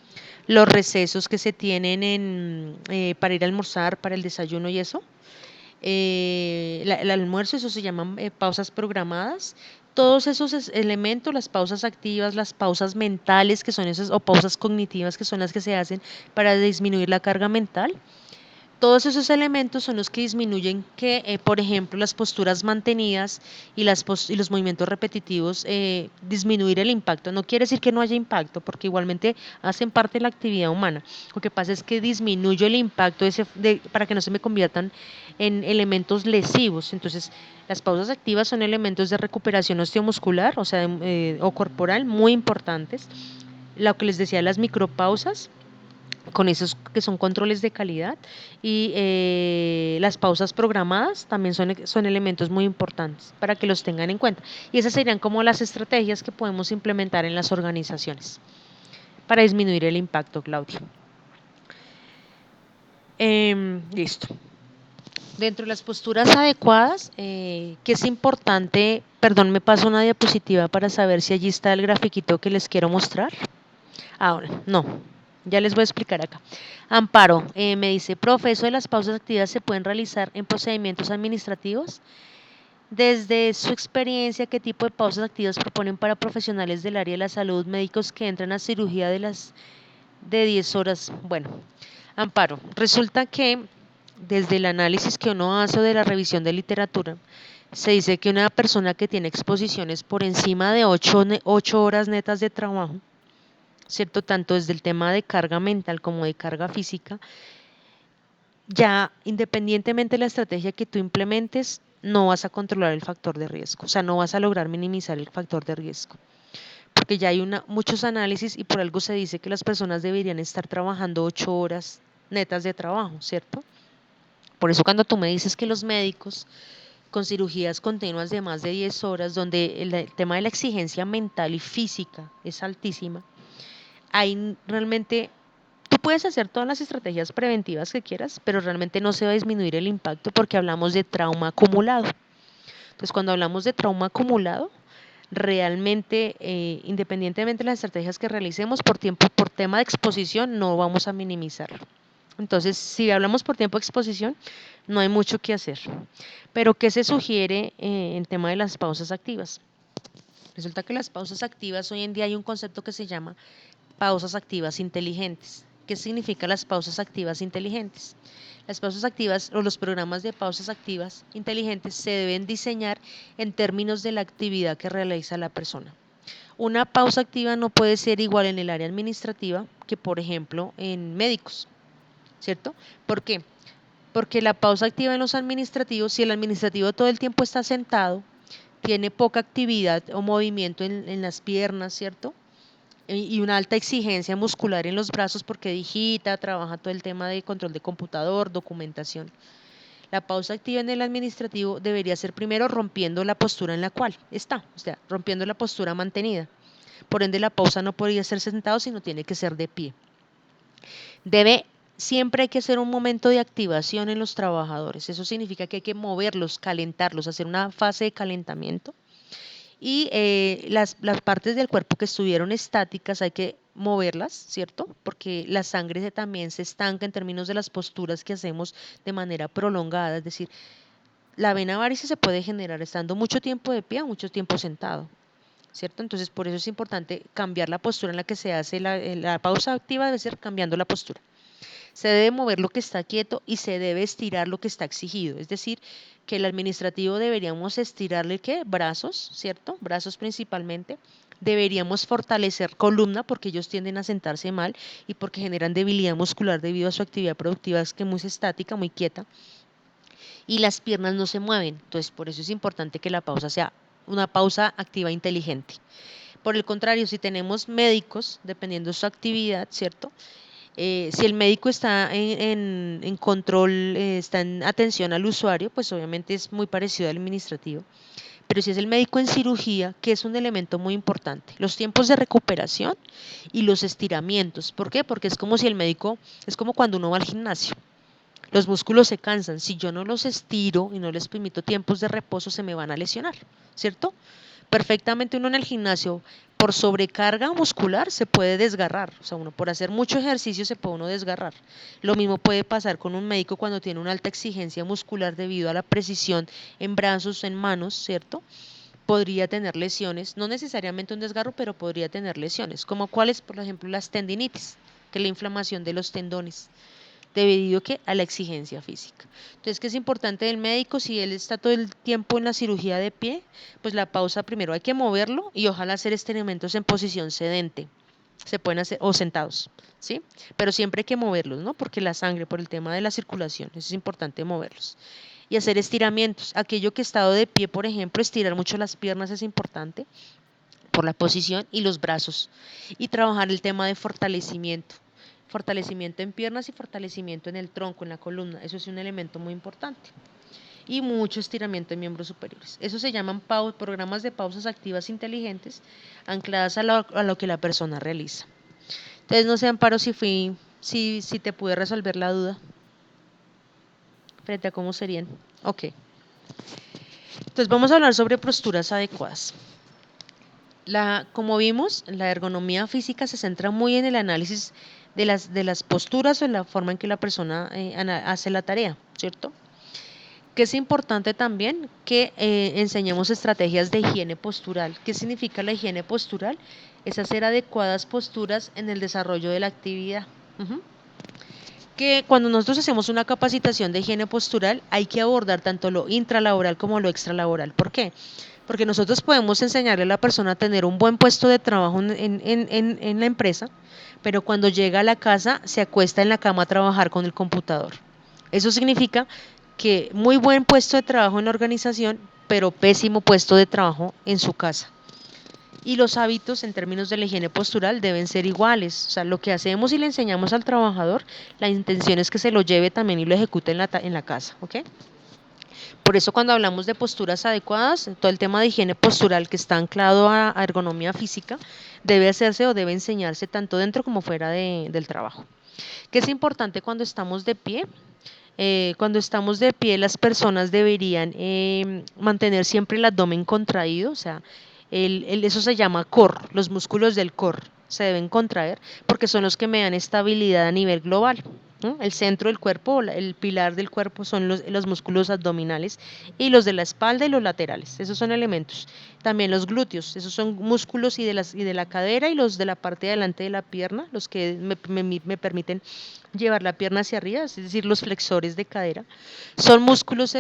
los recesos que se tienen para ir a almorzar, para el desayuno y eso. El almuerzo, eso se llaman pausas programadas. Todos esos elementos, las pausas activas, las pausas mentales, que son esas, o pausas cognitivas, que son las que se hacen para disminuir la carga mental. Todos esos elementos son los que disminuyen por ejemplo, las posturas mantenidas y los movimientos repetitivos, disminuir el impacto. No quiere decir que no haya impacto, porque igualmente hacen parte de la actividad humana. Lo que pasa es que disminuyo el impacto para que no se me conviertan en elementos lesivos. Entonces, las pausas activas son elementos de recuperación osteomuscular, o sea, o corporal, muy importantes. Lo que les decía, las micropausas, con esos que son controles de calidad, y las pausas programadas también son elementos muy importantes para que los tengan en cuenta. Y esas serían como las estrategias que podemos implementar en las organizaciones para disminuir el impacto, Claudia. Listo. Dentro de las posturas adecuadas, que es importante, perdón, me paso una diapositiva para saber si allí está el grafiquito que les quiero mostrar. Ahora, no, ya les voy a explicar acá. Amparo me dice, profe, ¿eso de las pausas activas se pueden realizar en procedimientos administrativos? Desde su experiencia, ¿qué tipo de pausas activas proponen para profesionales del área de la salud, médicos que entran a cirugía de 10 horas? Bueno, Amparo, resulta que desde el análisis que uno hace de la revisión de literatura, se dice que una persona que tiene exposiciones por encima de 8 horas netas de trabajo, ¿cierto? Tanto desde el tema de carga mental como de carga física, ya independientemente de la estrategia que tú implementes, no vas a controlar el factor de riesgo, o sea, no vas a lograr minimizar el factor de riesgo, porque ya hay muchos análisis y por algo se dice que las personas deberían estar trabajando 8 horas netas de trabajo, ¿cierto? Por eso cuando tú me dices que los médicos con cirugías continuas de más de 10 horas, donde el tema de la exigencia mental y física es altísima, ahí realmente tú puedes hacer todas las estrategias preventivas que quieras, pero realmente no se va a disminuir el impacto porque hablamos de trauma acumulado. Entonces, cuando hablamos de trauma acumulado, realmente, independientemente de las estrategias que realicemos, por tema de exposición, no vamos a minimizarlo. Entonces, si hablamos por tiempo de exposición, no hay mucho que hacer. Pero, ¿qué se sugiere en tema de las pausas activas? Resulta que las pausas activas, hoy en día hay un concepto que se llama pausas activas inteligentes. ¿Qué significa las pausas activas inteligentes? Las pausas activas o los programas de pausas activas inteligentes se deben diseñar en términos de la actividad que realiza la persona. Una pausa activa no puede ser igual en el área administrativa que, por ejemplo, en médicos, ¿cierto? ¿Por qué? Porque la pausa activa en los administrativos, si el administrativo todo el tiempo está sentado, tiene poca actividad o movimiento en las piernas, ¿cierto? Y una alta exigencia muscular en los brazos porque digita, trabaja todo el tema de control de computador, documentación. La pausa activa en el administrativo debería ser primero rompiendo la postura en la cual está, o sea, rompiendo la postura mantenida. Por ende, la pausa no podría ser sentado, sino tiene que ser de pie. Siempre hay que hacer un momento de activación en los trabajadores. Eso significa que hay que moverlos, calentarlos, hacer una fase de calentamiento. Y las partes del cuerpo que estuvieron estáticas hay que moverlas, ¿cierto? Porque la sangre también se estanca en términos de las posturas que hacemos de manera prolongada. Es decir, la vena varice se puede generar estando mucho tiempo de pie o mucho tiempo sentado, ¿cierto? Entonces, por eso es importante cambiar la postura en la que se hace la pausa activa, debe ser cambiando la postura. Se debe mover lo que está quieto y se debe estirar lo que está exigido. Es decir, que el administrativo deberíamos estirarle ¿qué? Brazos, ¿cierto? Brazos principalmente. Deberíamos fortalecer columna porque ellos tienden a sentarse mal y porque generan debilidad muscular debido a su actividad productiva que es muy estática, muy quieta. Y las piernas no se mueven. Entonces, por eso es importante que la pausa sea una pausa activa inteligente. Por el contrario, si tenemos médicos, dependiendo de su actividad, ¿cierto? Si el médico está en control, está en atención al usuario, pues obviamente es muy parecido al administrativo. Pero si es el médico en cirugía, que es un elemento muy importante, los tiempos de recuperación y los estiramientos. ¿Por qué? Porque es como si el médico, es como cuando uno va al gimnasio. Los músculos se cansan. Si yo no los estiro y no les permito tiempos de reposo, se me van a lesionar, ¿cierto? Perfectamente uno en el gimnasio, por sobrecarga muscular, se puede desgarrar. O sea, uno por hacer mucho ejercicio se puede uno desgarrar. Lo mismo puede pasar con un médico cuando tiene una alta exigencia muscular debido a la precisión en brazos, en manos, ¿cierto? Podría tener lesiones, no necesariamente un desgarro, pero podría tener lesiones, como cuáles, por ejemplo, las tendinitis, que es la inflamación de los tendones debido ¿qué? A la exigencia física. Entonces, ¿qué es importante del médico? Si él está todo el tiempo en la cirugía de pie, pues la pausa primero hay que moverlo y ojalá hacer estiramientos en posición sedente. Se pueden hacer, o sentados, ¿sí? Pero siempre hay que moverlos, ¿no? Porque la sangre, por el tema de la circulación, eso es importante moverlos. Y hacer estiramientos. Aquello que he estado de pie, por ejemplo, estirar mucho las piernas es importante por la posición y los brazos. Y trabajar el tema de fortalecimiento. Fortalecimiento en piernas y fortalecimiento en el tronco, en la columna. Eso es un elemento muy importante. Y mucho estiramiento en miembros superiores. Eso se llaman programas de pausas activas inteligentes ancladas a lo que la persona realiza. Entonces, no sé, Amparo, si te pude resolver la duda frente a cómo serían. Ok. Entonces, vamos a hablar sobre posturas adecuadas. Como vimos, la ergonomía física se centra muy en el análisis de las posturas o en la forma en que la persona hace la tarea, ¿cierto? Que es importante también que enseñemos estrategias de higiene postural. ¿Qué significa la higiene postural? Es hacer adecuadas posturas en el desarrollo de la actividad. Que cuando nosotros hacemos una capacitación de higiene postural hay que abordar tanto lo intralaboral como lo extralaboral. ¿Por qué? Porque nosotros podemos enseñarle a la persona a tener un buen puesto de trabajo en la empresa, pero cuando llega a la casa se acuesta en la cama a trabajar con el computador. Eso significa que muy buen puesto de trabajo en la organización, pero pésimo puesto de trabajo en su casa. Y los hábitos en términos de la higiene postural deben ser iguales. O sea, lo que hacemos y le enseñamos al trabajador, la intención es que se lo lleve también y lo ejecute en la casa. ¿Ok? Por eso cuando hablamos de posturas adecuadas, todo el tema de higiene postural que está anclado a ergonomía física, debe hacerse o debe enseñarse tanto dentro como fuera del trabajo. ¿Qué es importante cuando estamos de pie? Cuando estamos de pie, las personas deberían mantener siempre el abdomen contraído, o sea, eso se llama core, los músculos del core se deben contraer porque son los que me dan estabilidad a nivel global. ¿No? El centro del cuerpo, el pilar del cuerpo son los músculos abdominales y los de la espalda y los laterales, esos son elementos. También los glúteos, esos son músculos y de la cadera y los de la parte de adelante de la pierna, los que me permiten llevar la pierna hacia arriba, es decir, los flexores de cadera, son músculos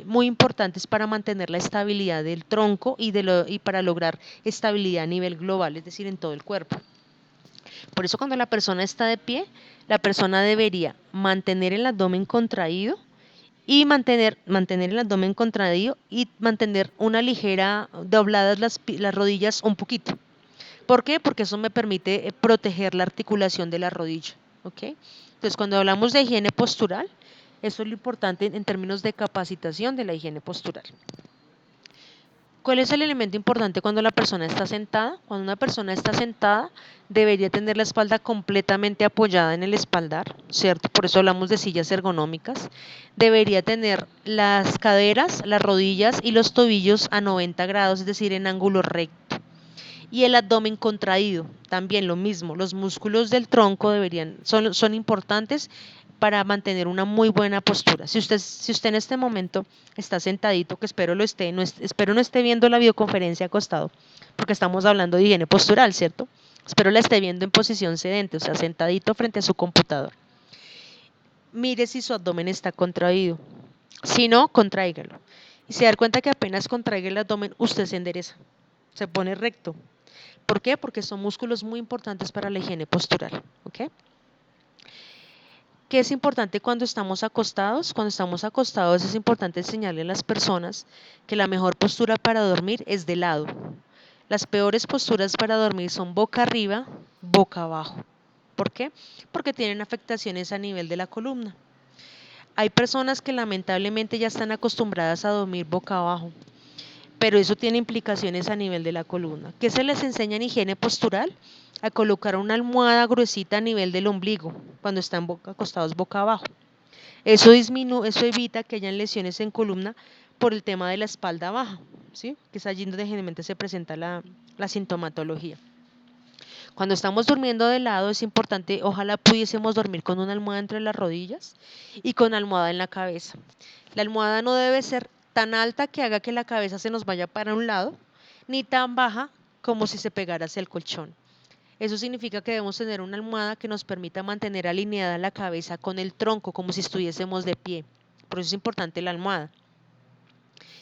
muy importantes para mantener la estabilidad del tronco y para lograr estabilidad a nivel global, es decir, en todo el cuerpo. Por eso cuando la persona está de pie, la persona debería mantener el abdomen contraído y mantener el abdomen contraído y mantener una ligera dobladas las rodillas un poquito. ¿Por qué? Porque eso me permite proteger la articulación de la rodilla. ¿Ok? Entonces, cuando hablamos de higiene postural, eso es lo importante en términos de capacitación de la higiene postural. ¿Cuál es el elemento importante cuando la persona está sentada? Cuando una persona está sentada, debería tener la espalda completamente apoyada en el espaldar, ¿cierto? Por eso hablamos de sillas ergonómicas. Debería tener las caderas, las rodillas y los tobillos a 90 grados, es decir, en ángulo recto. Y el abdomen contraído, también lo mismo, los músculos del tronco son importantes para mantener una muy buena postura. Si usted en este momento está sentadito, que espero lo esté, espero no esté viendo la videoconferencia acostado, porque estamos hablando de higiene postural, ¿cierto? Espero la esté viendo en posición sedente, o sea, sentadito frente a su computador. mire si su abdomen está contraído. Si no, contráigalo. Y se da cuenta que apenas contraiga el abdomen, usted se endereza, se pone recto. ¿Por qué? Porque son músculos muy importantes para la higiene postural. ¿Ok? ¿Qué es importante cuando estamos acostados? Cuando estamos acostados es importante enseñarle a las personas que la mejor postura para dormir es de lado. Las peores posturas para dormir son boca arriba, boca abajo. ¿Por qué? Porque tienen afectaciones a nivel de la columna. Hay personas que lamentablemente ya están acostumbradas a dormir boca abajo, pero eso tiene implicaciones a nivel de la columna. ¿Qué se les enseña en higiene postural? A colocar una almohada gruesita a nivel del ombligo cuando están acostados boca abajo. Eso evita que hayan lesiones en columna por el tema de la espalda baja, ¿sí? Que es allí donde generalmente se presenta la sintomatología. Cuando estamos durmiendo de lado es importante, ojalá pudiésemos dormir con una almohada entre las rodillas y con almohada en la cabeza. La almohada no debe ser tan alta que haga que la cabeza se nos vaya para un lado, ni tan baja como si se pegara hacia el colchón. Eso significa que debemos tener una almohada que nos permita mantener alineada la cabeza con el tronco, como si estuviésemos de pie. Por eso es importante la almohada.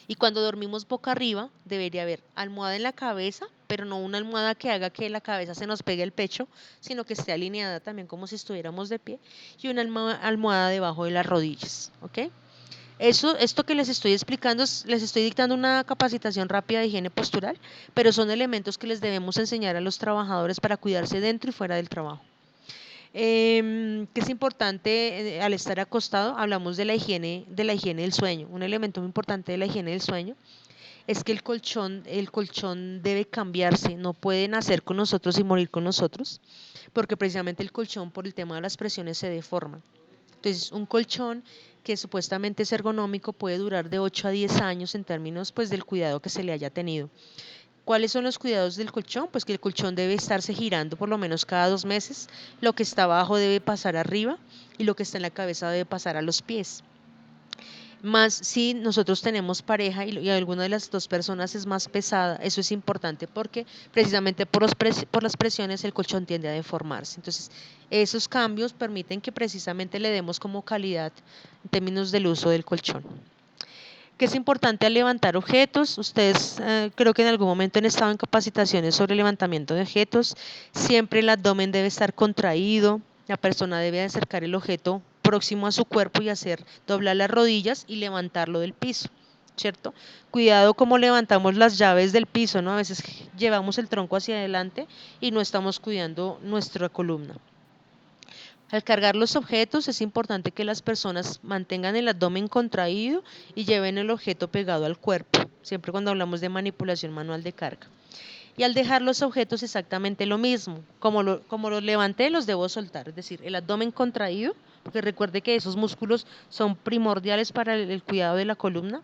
Y cuando dormimos boca arriba, debería haber almohada en la cabeza, pero no una almohada que haga que la cabeza se nos pegue el pecho, sino que esté alineada también como si estuviéramos de pie, y una almohada debajo de las rodillas. ¿Ok? Esto que les estoy explicando, les estoy dictando una capacitación rápida de higiene postural, pero son elementos que les debemos enseñar a los trabajadores para cuidarse dentro y fuera del trabajo. Que es importante al estar acostado, hablamos de la higiene del sueño. Un elemento muy importante de la higiene del sueño es que el colchón debe cambiarse, no puede nacer con nosotros y morir con nosotros, porque precisamente el colchón por el tema de las presiones se deforma. Entonces, un colchón que supuestamente es ergonómico puede durar de 8 a 10 años en términos pues del cuidado que se le haya tenido. ¿Cuáles son los cuidados del colchón? Pues que el colchón debe estarse girando por lo menos cada 2 meses, lo que está abajo debe pasar arriba y lo que está en la cabeza debe pasar a los pies. Más si nosotros tenemos pareja y alguna de las dos personas es más pesada, eso es importante porque precisamente por las presiones el colchón tiende a deformarse. Entonces, esos cambios permiten que precisamente le demos como calidad en términos del uso del colchón. ¿Qué es importante al levantar objetos? Ustedes creo que en algún momento han estado en capacitaciones sobre levantamiento de objetos. Siempre el abdomen debe estar contraído, la persona debe acercar el objeto próximo a su cuerpo y hacer doblar las rodillas y levantarlo del piso, ¿cierto? Cuidado como levantamos las llaves del piso, ¿no? A veces llevamos el tronco hacia adelante y no estamos cuidando nuestra columna. Al cargar los objetos es importante que las personas mantengan el abdomen contraído y lleven el objeto pegado al cuerpo, siempre cuando hablamos de manipulación manual de carga. Y al dejar los objetos exactamente lo mismo, como los levanté los debo soltar, es decir, el abdomen contraído, porque recuerde que esos músculos son primordiales para el cuidado de la columna.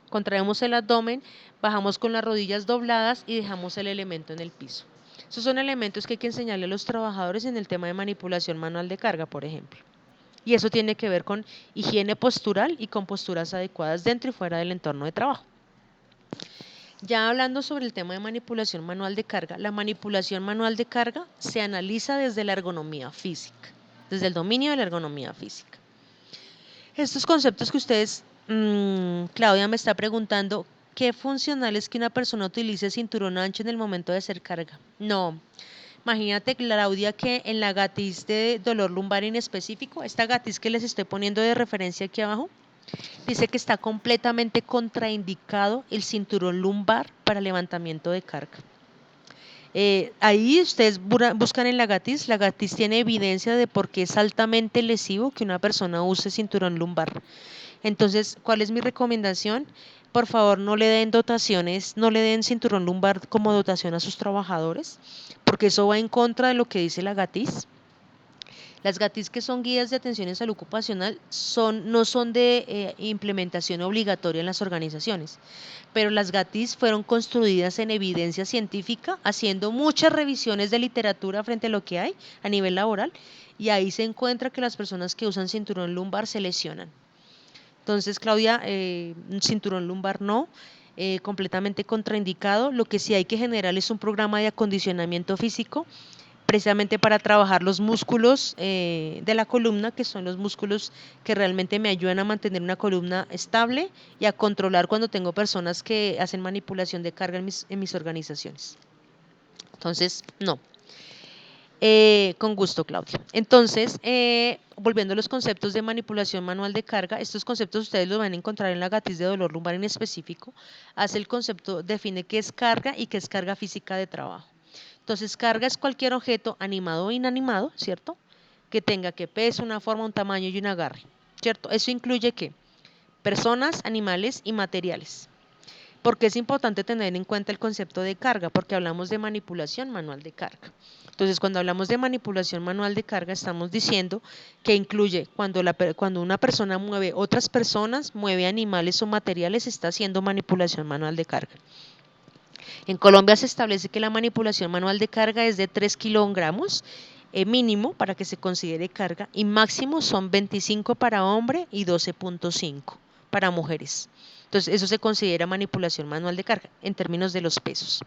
Contraemos el abdomen, bajamos con las rodillas dobladas y dejamos el elemento en el piso. Esos son elementos que hay que enseñarle a los trabajadores en el tema de manipulación manual de carga, por ejemplo. Y eso tiene que ver con higiene postural y con posturas adecuadas dentro y fuera del entorno de trabajo. Ya hablando sobre el tema de manipulación manual de carga, la manipulación manual de carga se analiza desde la ergonomía física, desde el dominio de la ergonomía física. Estos conceptos que ustedes, Claudia me está preguntando, ¿qué funcional es que una persona utilice cinturón ancho en el momento de hacer carga? No. Imagínate, Claudia, que en la gatis de dolor lumbar inespecífico, esta gatis que les estoy poniendo de referencia aquí abajo, dice que está completamente contraindicado el cinturón lumbar para levantamiento de carga. Ahí ustedes buscan en la gatis tiene evidencia de por qué es altamente lesivo que una persona use cinturón lumbar. Entonces, ¿cuál es mi recomendación? Por favor, no le den dotaciones, no le den cinturón lumbar como dotación a sus trabajadores, porque eso va en contra de lo que dice la GATIS. Las GATIS, que son guías de atención en salud ocupacional, no son de implementación obligatoria en las organizaciones, pero las GATIS fueron construidas en evidencia científica, haciendo muchas revisiones de literatura frente a lo que hay a nivel laboral, y ahí se encuentra que las personas que usan cinturón lumbar se lesionan. Entonces, Claudia, un cinturón lumbar no, completamente contraindicado. Lo que sí hay que generar es un programa de acondicionamiento físico precisamente para trabajar los músculos de la columna, que son los músculos que realmente me ayudan a mantener una columna estable y a controlar cuando tengo personas que hacen manipulación de carga en mis organizaciones. Entonces, no. Con gusto, Claudia. Entonces, volviendo a los conceptos de manipulación manual de carga, estos conceptos ustedes los van a encontrar en la gatriz de dolor lumbar en específico. Hace el concepto, define qué es carga y qué es carga física de trabajo. Entonces, carga es cualquier objeto animado o inanimado, ¿cierto? Que tenga que peso, una forma, un tamaño y un agarre, ¿cierto? Eso incluye ¿qué? Personas, animales y materiales. ¿Por qué es importante tener en cuenta el concepto de carga? Porque hablamos de manipulación manual de carga. Entonces, cuando hablamos de manipulación manual de carga, estamos diciendo que incluye cuando una persona mueve otras personas, mueve animales o materiales, está haciendo manipulación manual de carga. En Colombia se establece que la manipulación manual de carga es de 3 kilogramos mínimo para que se considere carga y máximo son 25 para hombre y 12.5 para mujeres. Entonces, eso se considera manipulación manual de carga en términos de los pesos.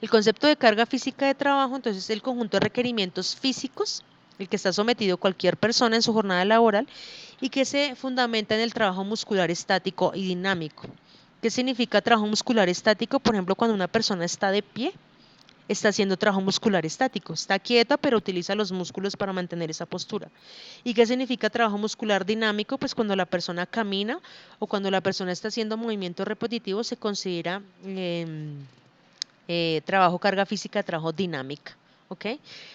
El concepto de carga física de trabajo, entonces, es el conjunto de requerimientos físicos, el que está sometido cualquier persona en su jornada laboral y que se fundamenta en el trabajo muscular estático y dinámico. ¿Qué significa trabajo muscular estático? Por ejemplo, cuando una persona está de pie, está haciendo trabajo muscular estático, está quieta pero utiliza los músculos para mantener esa postura. ¿Y qué significa trabajo muscular dinámico? Pues cuando la persona camina o cuando la persona está haciendo movimientos repetitivos se considera trabajo carga física, trabajo dinámica. ¿Ok?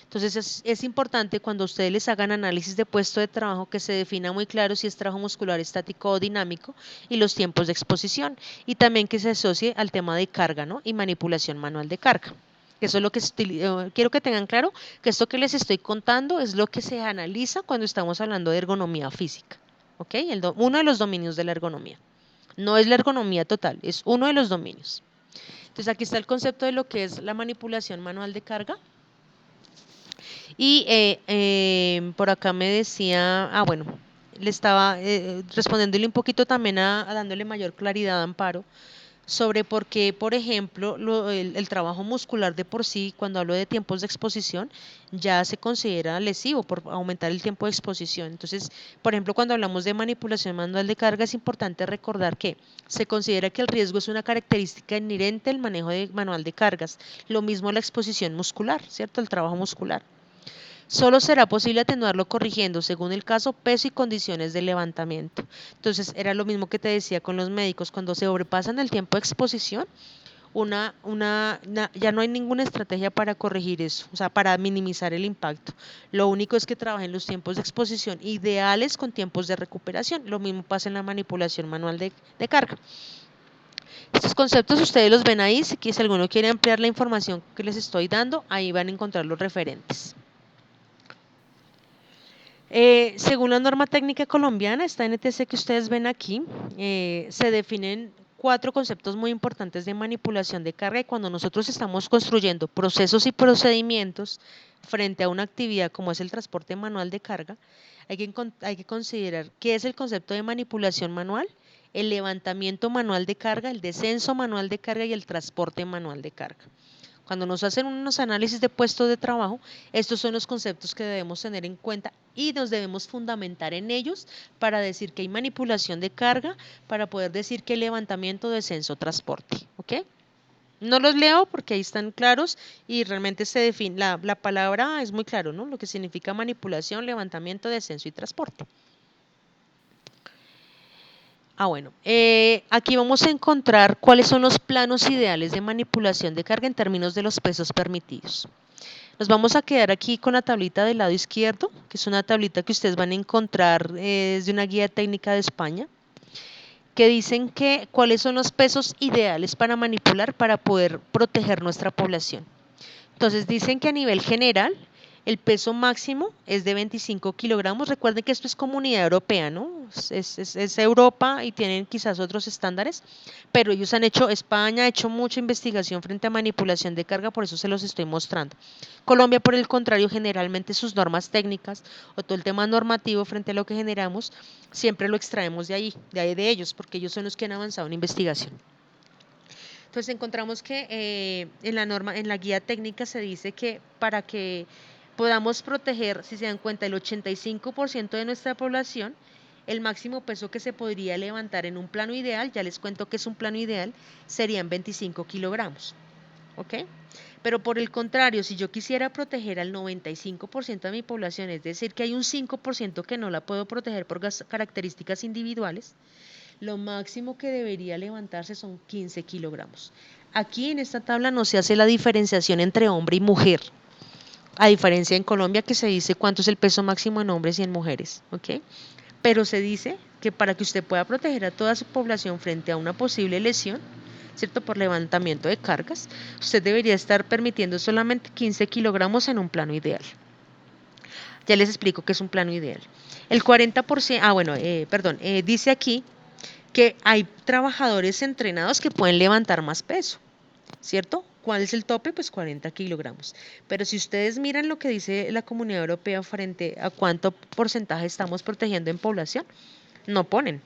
Entonces es importante cuando ustedes les hagan análisis de puesto de trabajo que se defina muy claro si es trabajo muscular estático o dinámico y los tiempos de exposición y también que se asocie al tema de carga, ¿no? Y manipulación manual de carga. Eso es lo que quiero que tengan claro que esto que les estoy contando es lo que se analiza cuando estamos hablando de ergonomía física. ¿Ok? Uno de los dominios de la ergonomía. No es la ergonomía total, es uno de los dominios. Entonces aquí está el concepto de lo que es la manipulación manual de carga. Y por acá me decía, bueno, le estaba respondiéndole un poquito también dándole mayor claridad a Amparo sobre por qué, por ejemplo, el trabajo muscular de por sí, cuando hablo de tiempos de exposición, ya se considera lesivo por aumentar el tiempo de exposición. Entonces, por ejemplo, cuando hablamos de manipulación manual de carga, es importante recordar que se considera que el riesgo es una característica inherente al manejo manual de cargas. Lo mismo la exposición muscular, ¿cierto? El trabajo muscular. Solo será posible atenuarlo corrigiendo, según el caso, peso y condiciones de levantamiento. Entonces, era lo mismo que te decía con los médicos, cuando se sobrepasan el tiempo de exposición, ya no hay ninguna estrategia para corregir eso, o sea, para minimizar el impacto. Lo único es que trabajen los tiempos de exposición ideales con tiempos de recuperación. Lo mismo pasa en la manipulación manual de carga. Estos conceptos ustedes los ven ahí, si alguno quiere ampliar la información que les estoy dando, ahí van a encontrar los referentes. Según la norma técnica colombiana, esta NTC que ustedes ven aquí, se definen 4 conceptos muy importantes de manipulación de carga y cuando nosotros estamos construyendo procesos y procedimientos frente a una actividad como es el transporte manual de carga, hay que considerar qué es el concepto de manipulación manual, el levantamiento manual de carga, el descenso manual de carga y el transporte manual de carga. Cuando nos hacen unos análisis de puestos de trabajo, estos son los conceptos que debemos tener en cuenta y nos debemos fundamentar en ellos para decir que hay manipulación de carga, para poder decir que hay levantamiento, descenso, transporte. ¿Ok? No los leo porque ahí están claros y realmente se define, la palabra es muy claro, ¿no? Lo que significa manipulación, levantamiento, descenso y transporte. Bueno, aquí vamos a encontrar cuáles son los planos ideales de manipulación de carga en términos de los pesos permitidos. Nos vamos a quedar aquí con la tablita del lado izquierdo, que es una tablita que ustedes van a encontrar desde una guía técnica de España, que dicen que cuáles son los pesos ideales para manipular para poder proteger nuestra población. Entonces dicen que a nivel general el peso máximo es de 25 kilogramos. Recuerden que esto es Comunidad Europea, ¿no? Es Europa y tienen quizás otros estándares, pero ellos España ha hecho mucha investigación frente a manipulación de carga, por eso se los estoy mostrando. Colombia, por el contrario, generalmente sus normas técnicas o todo el tema normativo frente a lo que generamos, siempre lo extraemos de ahí, de ellos, porque ellos son los que han avanzado en investigación. Pues encontramos que en la norma, en la guía técnica se dice que para que podamos proteger, si se dan cuenta, el 85% de nuestra población, el máximo peso que se podría levantar en un plano ideal, ya les cuento que es un plano ideal, serían 25 kilogramos. ¿Ok? Pero por el contrario, si yo quisiera proteger al 95% de mi población, es decir, que hay un 5% que no la puedo proteger por características individuales, lo máximo que debería levantarse son 15 kilogramos. Aquí en esta tabla no se hace la diferenciación entre hombre y mujer, a diferencia en Colombia que se dice cuánto es el peso máximo en hombres y en mujeres, ¿ok? Pero se dice que para que usted pueda proteger a toda su población frente a una posible lesión, ¿cierto? Por levantamiento de cargas, usted debería estar permitiendo solamente 15 kilogramos en un plano ideal. Ya les explico qué es un plano ideal. El 40%, dice aquí que hay trabajadores entrenados que pueden levantar más peso, ¿cierto? ¿Cuál es el tope? Pues 40 kilogramos. Pero si ustedes miran lo que dice la Comunidad Europea frente a cuánto porcentaje estamos protegiendo en población, no ponen.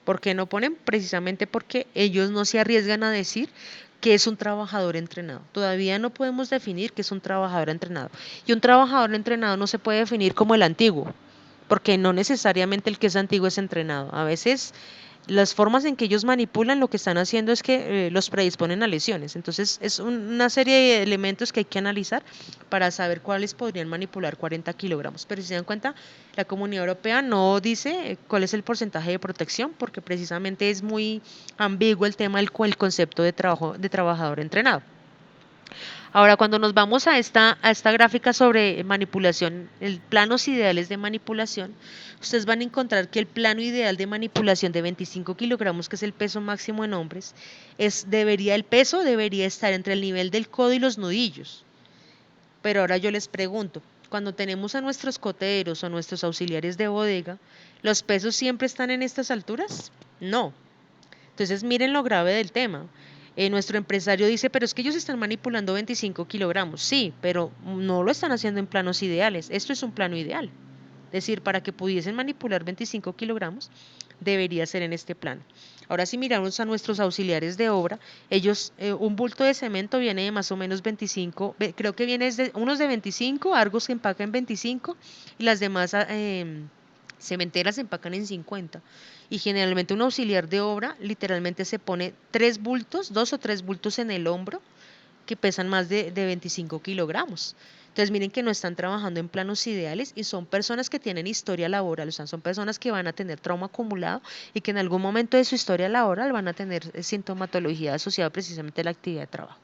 ¿Por qué no ponen? Precisamente porque ellos no se arriesgan a decir que es un trabajador entrenado. Todavía no podemos definir que es un trabajador entrenado. Y un trabajador entrenado no se puede definir como el antiguo, porque no necesariamente el que es antiguo es entrenado. A veces las formas en que ellos manipulan lo que están haciendo es que los predisponen a lesiones. Entonces es una serie de elementos que hay que analizar para saber cuáles podrían manipular 40 kilogramos. Pero si se dan cuenta, la Comunidad Europea no dice cuál es el porcentaje de protección porque precisamente es muy ambiguo el tema del concepto de trabajador entrenado. Ahora, cuando nos vamos a esta gráfica sobre manipulación, planos ideales de manipulación, ustedes van a encontrar que el plano ideal de manipulación de 25 kilogramos, que es el peso máximo en hombres, el peso debería estar entre el nivel del codo y los nudillos. Pero ahora yo les pregunto, cuando tenemos a nuestros coteros o nuestros auxiliares de bodega, ¿los pesos siempre están en estas alturas? No. Entonces miren lo grave del tema. Nuestro empresario dice, pero es que ellos están manipulando 25 kilogramos. Sí, pero no lo están haciendo en planos ideales. Esto es un plano ideal. Es decir, para que pudiesen manipular 25 kilogramos, debería ser en este plano. Ahora si miramos a nuestros auxiliares de obra, ellos, un bulto de cemento viene de más o menos 25, creo que viene unos de 25, Argos que empaca en 25 y las demás cementeras se empacan en 50. Y generalmente un auxiliar de obra literalmente se pone 2 o 3 bultos en el hombro que pesan más de 25 kilogramos. Entonces miren que no están trabajando en planos ideales y son personas que tienen historia laboral, o sea, son personas que van a tener trauma acumulado y que en algún momento de su historia laboral van a tener sintomatología asociada precisamente a la actividad de trabajo.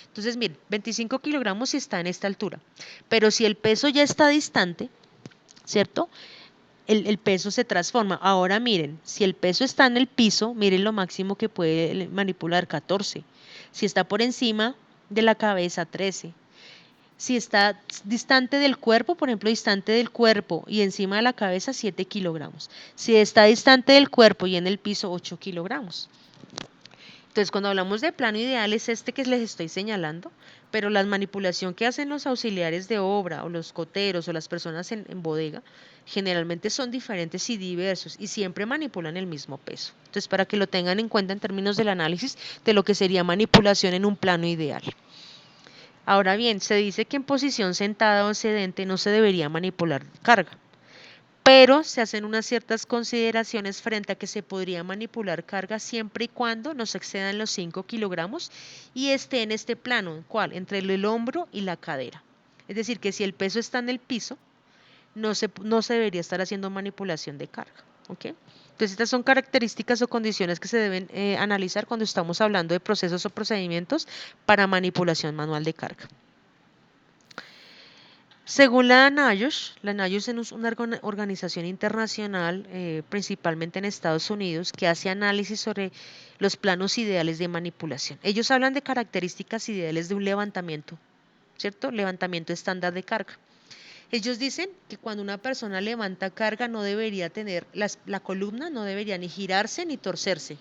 Entonces miren, 25 kilogramos si está en esta altura, pero si el peso ya está distante, ¿cierto? El peso se transforma. Ahora miren, si el peso está en el piso, miren lo máximo que puede manipular, 14. Si está por encima de la cabeza, 13. Si está distante del cuerpo, por ejemplo, distante del cuerpo y encima de la cabeza, 7 kilogramos. Si está distante del cuerpo y en el piso, 8 kilogramos. Entonces, cuando hablamos de plano ideal es este que les estoy señalando, pero la manipulación que hacen los auxiliares de obra o los coteros o las personas en bodega generalmente son diferentes y diversos y siempre manipulan el mismo peso. Entonces, para que lo tengan en cuenta en términos del análisis de lo que sería manipulación en un plano ideal. Ahora bien, se dice que en posición sentada o sedente no se debería manipular carga, pero se hacen unas ciertas consideraciones frente a que se podría manipular carga siempre y cuando no se excedan los 5 kilogramos y esté en este plano, ¿cuál? Entre el hombro y la cadera. Es decir, que si el peso está en el piso, no se debería estar haciendo manipulación de carga. ¿Ok? Entonces, estas son características o condiciones que se deben analizar cuando estamos hablando de procesos o procedimientos para manipulación manual de carga. Según la NIOSH es una organización internacional, principalmente en Estados Unidos, que hace análisis sobre los planos ideales de manipulación. Ellos hablan de características ideales de un levantamiento, ¿cierto? Levantamiento estándar de carga. Ellos dicen que cuando una persona levanta carga no debería tener, la columna no debería ni girarse ni torcerse.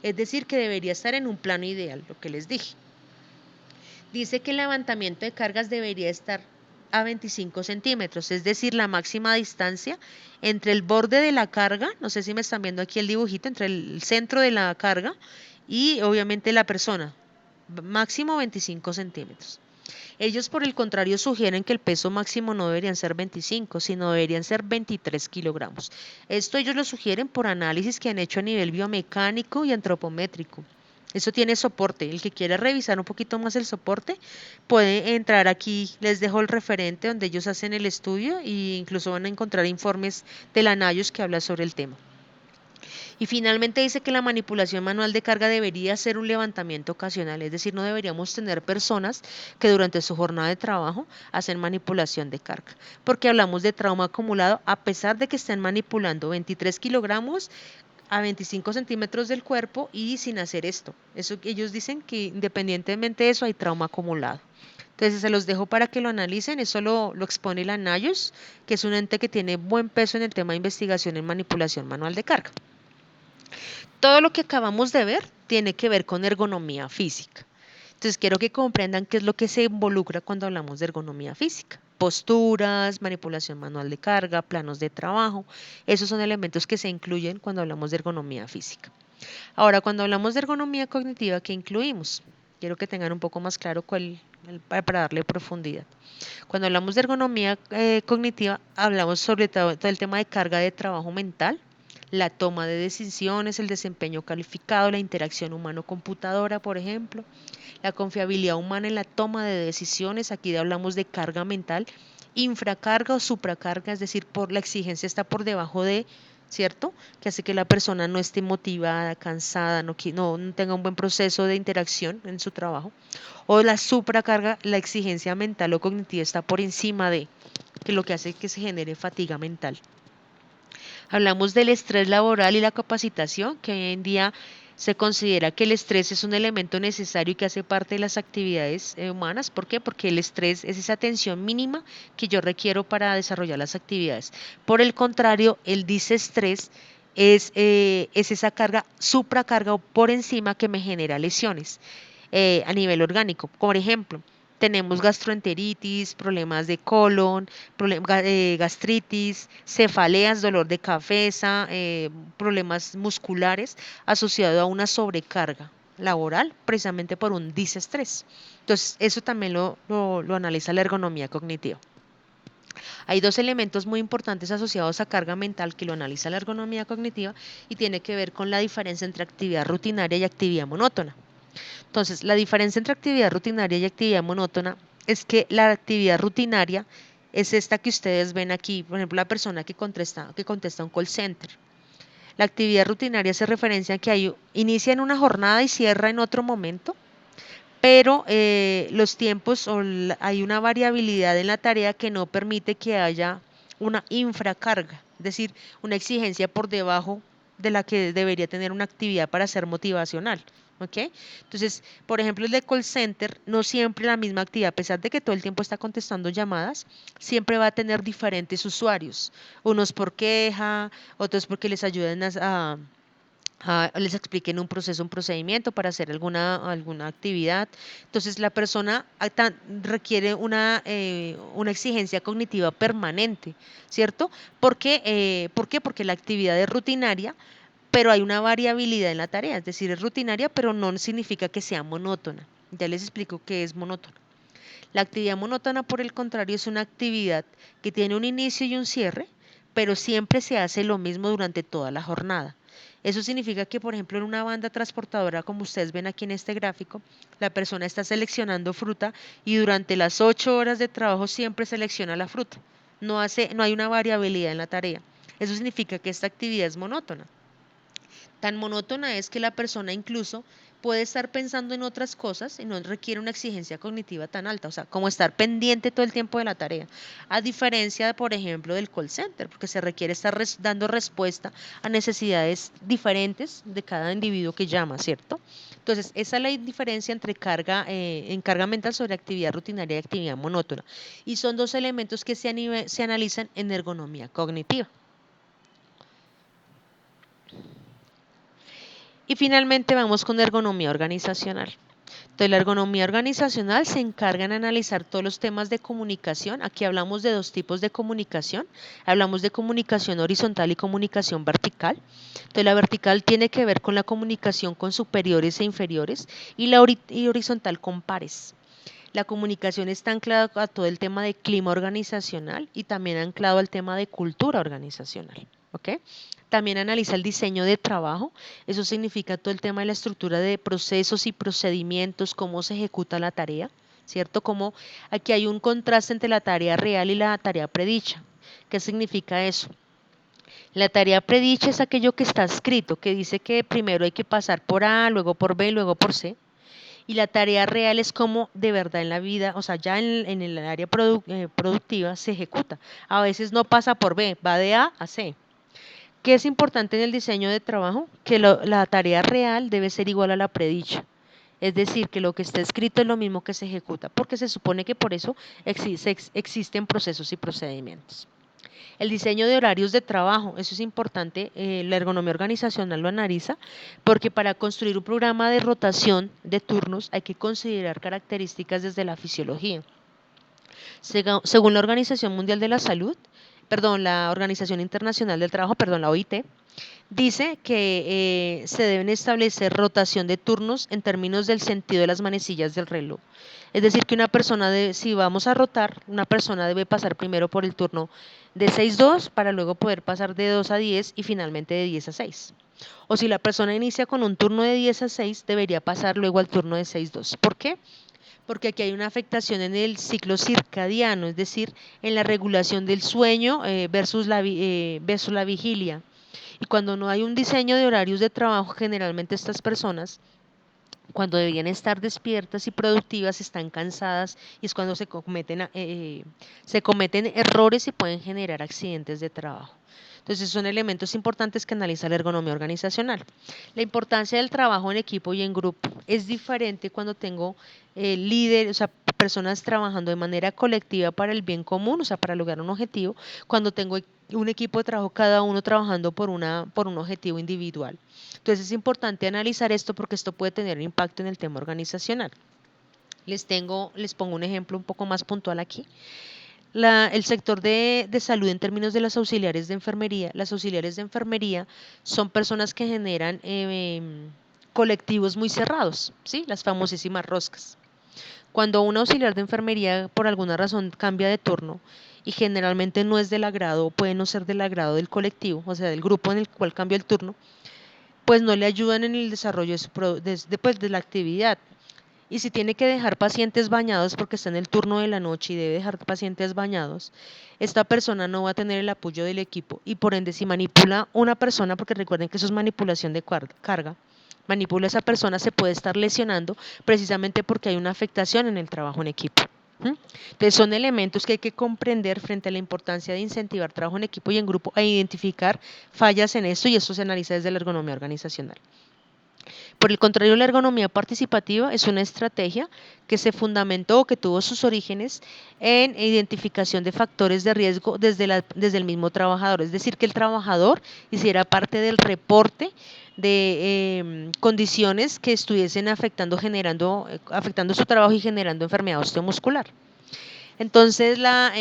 Es decir, que debería estar en un plano ideal, lo que les dije. Dice que el levantamiento de cargas debería estar a 25 centímetros, es decir, la máxima distancia entre el borde de la carga, no sé si me están viendo aquí el dibujito, entre el centro de la carga y obviamente la persona, máximo 25 centímetros. Ellos, por el contrario, sugieren que el peso máximo no deberían ser 25, sino deberían ser 23 kilogramos. Esto ellos lo sugieren por análisis que han hecho a nivel biomecánico y antropométrico. Eso tiene soporte. El que quiera revisar un poquito más el soporte puede entrar aquí. Les dejo el referente donde ellos hacen el estudio e incluso van a encontrar informes de la NIOSH que habla sobre el tema. Y finalmente dice que la manipulación manual de carga debería ser un levantamiento ocasional, es decir, no deberíamos tener personas que durante su jornada de trabajo hacen manipulación de carga, porque hablamos de trauma acumulado a pesar de que estén manipulando 23 kilogramos a 25 centímetros del cuerpo y sin hacer esto. Eso ellos dicen que independientemente de eso hay trauma acumulado. Entonces se los dejo para que lo analicen, eso lo expone la NIOSH, que es un ente que tiene buen peso en el tema de investigación en manipulación manual de carga. Todo lo que acabamos de ver tiene que ver con ergonomía física. Entonces quiero que comprendan qué es lo que se involucra cuando hablamos de ergonomía física. Posturas, manipulación manual de carga, planos de trabajo, esos son elementos que se incluyen cuando hablamos de ergonomía física. Ahora, cuando hablamos de ergonomía cognitiva, ¿qué incluimos? Quiero que tengan un poco más claro para darle profundidad. Cuando hablamos de ergonomía cognitiva, hablamos sobre todo el tema de carga de trabajo mental, la toma de decisiones, el desempeño calificado, la interacción humano-computadora, por ejemplo, la confiabilidad humana en la toma de decisiones. Aquí hablamos de carga mental, infracarga o supracarga, es decir, por la exigencia está por debajo de, ¿cierto? Que hace que la persona no esté motivada, cansada, no tenga un buen proceso de interacción en su trabajo. O la supracarga, la exigencia mental o cognitiva está por encima de, que lo que hace que se genere fatiga mental. Hablamos del estrés laboral y la capacitación, que hoy en día se considera que el estrés es un elemento necesario y que hace parte de las actividades humanas. ¿Por qué? Porque el estrés es esa tensión mínima que yo requiero para desarrollar las actividades. Por el contrario, el disestrés es esa carga, supracarga o por encima que me genera lesiones a nivel orgánico. Por ejemplo, tenemos gastroenteritis, problemas de colon, gastritis, cefaleas, dolor de cabeza, problemas musculares asociados a una sobrecarga laboral precisamente por un disestrés. Entonces, eso también lo analiza la ergonomía cognitiva. Hay dos elementos muy importantes asociados a carga mental que lo analiza la ergonomía cognitiva y tiene que ver con la diferencia entre actividad rutinaria y actividad monótona. Entonces, la diferencia entre actividad rutinaria y actividad monótona es que la actividad rutinaria es esta que ustedes ven aquí, por ejemplo, la persona que contesta un call center. La actividad rutinaria se referencia a que inicia en una jornada y cierra en otro momento, pero los tiempos hay una variabilidad en la tarea que no permite que haya una infracarga, es decir, una exigencia por debajo de la que debería tener una actividad para ser motivacional. ¿Ok? Entonces, por ejemplo, el de call center, no siempre la misma actividad, a pesar de que todo el tiempo está contestando llamadas, siempre va a tener diferentes usuarios, unos por queja, otros porque les ayudan les expliquen un proceso, un procedimiento para hacer alguna actividad. Entonces, la persona requiere una exigencia cognitiva permanente, ¿cierto? ¿Por qué? Porque la actividad es rutinaria, pero hay una variabilidad en la tarea, es decir, es rutinaria, pero no significa que sea monótona. Ya les explico qué es monótona. La actividad monótona, por el contrario, es una actividad que tiene un inicio y un cierre, pero siempre se hace lo mismo durante toda la jornada. Eso significa que, por ejemplo, en una banda transportadora, como ustedes ven aquí en este gráfico, la persona está seleccionando fruta y durante las 8 horas de trabajo siempre selecciona la fruta. No hay una variabilidad en la tarea. Eso significa que esta actividad es monótona. Tan monótona es que la persona incluso puede estar pensando en otras cosas y no requiere una exigencia cognitiva tan alta, o sea, como estar pendiente todo el tiempo de la tarea, a diferencia, por ejemplo, del call center, porque se requiere estar dando respuesta a necesidades diferentes de cada individuo que llama, ¿cierto? Entonces, esa es la diferencia entre carga mental sobre actividad rutinaria y actividad monótona. Y son dos elementos que se analizan en ergonomía cognitiva. Y finalmente vamos con ergonomía organizacional. Entonces, la ergonomía organizacional se encarga en analizar todos los temas de comunicación. Aquí hablamos de dos tipos de comunicación. Hablamos de comunicación horizontal y comunicación vertical. Entonces, la vertical tiene que ver con la comunicación con superiores e inferiores y la horizontal con pares. La comunicación está anclada a todo el tema de clima organizacional y también anclado al tema de cultura organizacional. ¿Ok? También analiza el diseño de trabajo, eso significa todo el tema de la estructura de procesos y procedimientos, cómo se ejecuta la tarea, ¿cierto? Como aquí hay un contraste entre la tarea real y la tarea predicha. ¿Qué significa eso? La tarea predicha es aquello que está escrito, que dice que primero hay que pasar por A, luego por B y luego por C. Y la tarea real es como de verdad en la vida, o sea, ya en el área productiva se ejecuta. A veces no pasa por B, va de A a C. ¿Qué es importante en el diseño de trabajo? Que la tarea real debe ser igual a la predicha. Es decir, que lo que está escrito es lo mismo que se ejecuta, porque se supone que por eso existen procesos y procedimientos. El diseño de horarios de trabajo, eso es importante, la ergonomía organizacional lo analiza, porque para construir un programa de rotación de turnos hay que considerar características desde la fisiología. Según la Organización Mundial de la Salud, la Organización Internacional del Trabajo, la OIT, dice que se deben establecer rotación de turnos en términos del sentido de las manecillas del reloj. Es decir, que si vamos a rotar, una persona debe pasar primero por el turno de 6-2 para luego poder pasar de 2 a 10 y finalmente de 10 a 6. O si la persona inicia con un turno de 10 a 6, debería pasar luego al turno de 6-2. ¿Por qué? Porque aquí hay una afectación en el ciclo circadiano, es decir, en la regulación del sueño versus la vigilia. Y cuando no hay un diseño de horarios de trabajo, generalmente estas personas, cuando debían estar despiertas y productivas, están cansadas y es cuando se cometen errores y pueden generar accidentes de trabajo. Entonces son elementos importantes que analiza la ergonomía organizacional. La importancia del trabajo en equipo y en grupo es diferente cuando tengo líderes, o sea, personas trabajando de manera colectiva para el bien común, o sea, para lograr un objetivo, cuando tengo un equipo de trabajo, cada uno trabajando por un objetivo individual. Entonces es importante analizar esto porque esto puede tener impacto en el tema organizacional. Les pongo un ejemplo un poco más puntual aquí. El sector de salud en términos de las auxiliares de enfermería. Las auxiliares de enfermería son personas que generan colectivos muy cerrados, ¿sí? Las famosísimas roscas. Cuando un auxiliar de enfermería por alguna razón cambia de turno y generalmente no es del agrado, puede no ser del agrado del colectivo, o sea, del grupo en el cual cambia el turno, pues no le ayudan en el desarrollo de la actividad. Y si tiene que dejar pacientes bañados porque está en el turno de la noche y debe dejar pacientes bañados, esta persona no va a tener el apoyo del equipo y por ende si manipula una persona, porque recuerden que eso es manipulación de carga, manipula a esa persona, se puede estar lesionando precisamente porque hay una afectación en el trabajo en equipo. Entonces son elementos que hay que comprender frente a la importancia de incentivar trabajo en equipo y en grupo e identificar fallas en esto y esto se analiza desde la ergonomía organizacional. Por el contrario, la ergonomía participativa es una estrategia que se fundamentó o que tuvo sus orígenes en identificación de factores de riesgo desde el mismo trabajador, es decir, que el trabajador hiciera parte del reporte de condiciones que estuviesen afectando su trabajo y generando enfermedad osteomuscular. Entonces la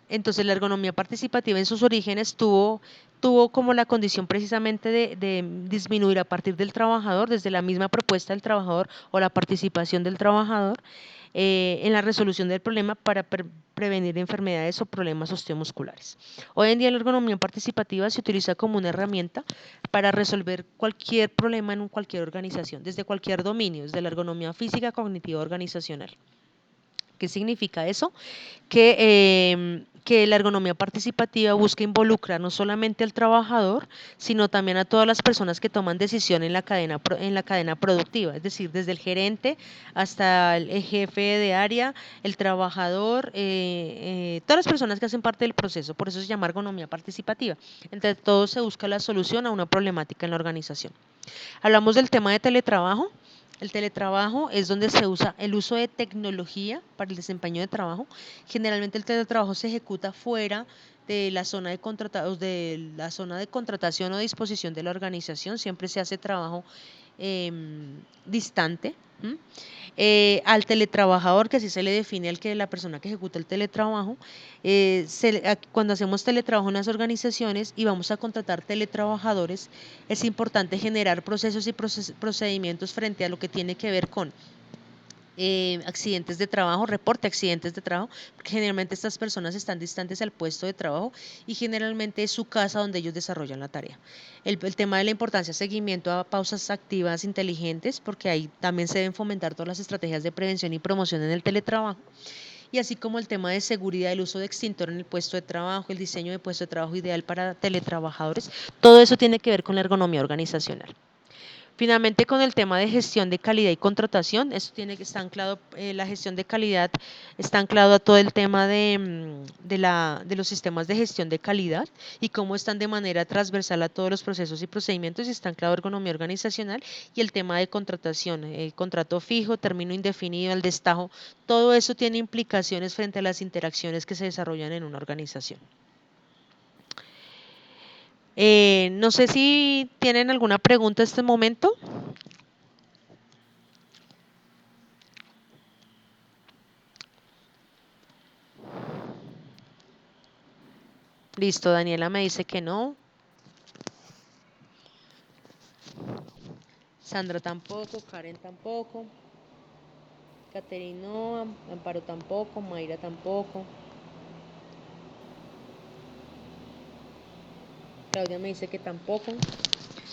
ergonomía participativa en sus orígenes tuvo como la condición precisamente de disminuir a partir del trabajador, desde la misma propuesta del trabajador o la participación del trabajador en la resolución del problema para prevenir enfermedades o problemas osteomusculares. Hoy en día la ergonomía participativa se utiliza como una herramienta para resolver cualquier problema en cualquier organización, desde cualquier dominio, desde la ergonomía física, cognitiva, organizacional. ¿Qué significa eso? Que la ergonomía participativa busca involucrar no solamente al trabajador, sino también a todas las personas que toman decisión en la cadena productiva, es decir, desde el gerente hasta el jefe de área, el trabajador, todas las personas que hacen parte del proceso, por eso se llama ergonomía participativa. Entre todos se busca la solución a una problemática en la organización. Hablamos del tema de teletrabajo. El teletrabajo es donde se usa el uso de tecnología para el desempeño de trabajo. Generalmente el teletrabajo se ejecuta fuera de la zona de contratación o disposición de la organización. Siempre se hace trabajo distante. ¿Mm? Al teletrabajador, que así se le define al que la persona que ejecuta el teletrabajo, cuando hacemos teletrabajo en las organizaciones y vamos a contratar teletrabajadores, es importante generar procesos y procedimientos frente a lo que tiene que ver con accidentes de trabajo, reporte de accidentes de trabajo, porque generalmente estas personas están distantes al puesto de trabajo y generalmente es su casa donde ellos desarrollan la tarea. El tema de la importancia de seguimiento a pausas activas inteligentes, porque ahí también se deben fomentar todas las estrategias de prevención y promoción en el teletrabajo, y así como el tema de seguridad, el uso de extintor en el puesto de trabajo, el diseño de puesto de trabajo ideal para teletrabajadores, todo eso tiene que ver con la ergonomía organizacional. Finalmente, con el tema de gestión de calidad y contratación, eso tiene que estar anclado, la gestión de calidad está anclado a todo el tema de los sistemas de gestión de calidad y cómo están de manera transversal a todos los procesos y procedimientos, y está anclado a ergonomía organizacional y el tema de contratación, el contrato fijo, término indefinido, el destajo, todo eso tiene implicaciones frente a las interacciones que se desarrollan en una organización. No sé si tienen alguna pregunta en este momento. Listo, Daniela me dice que no. Sandra tampoco, Karen tampoco. Caterina no, Amparo tampoco, Mayra tampoco. Claudia me dice que tampoco.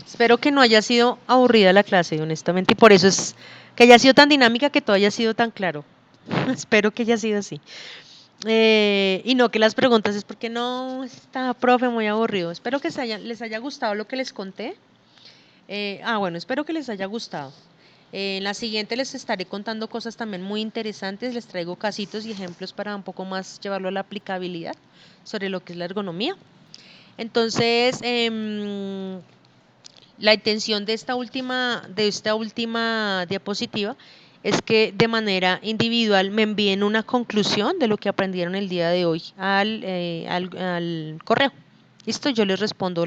Espero que no haya sido aburrida la clase, honestamente, y por eso es que haya sido tan dinámica, que todo haya sido tan claro. Espero que haya sido así. Y no que las preguntas es porque no está, profe, muy aburrido. Espero que les haya gustado lo que les conté. Bueno, espero que les haya gustado. En la siguiente les estaré contando cosas también muy interesantes. Les traigo casitos y ejemplos para un poco más llevarlo a la aplicabilidad sobre lo que es la ergonomía. Entonces, la intención de esta última diapositiva es que de manera individual me envíen una conclusión de lo que aprendieron el día de hoy al correo. Listo, yo les respondo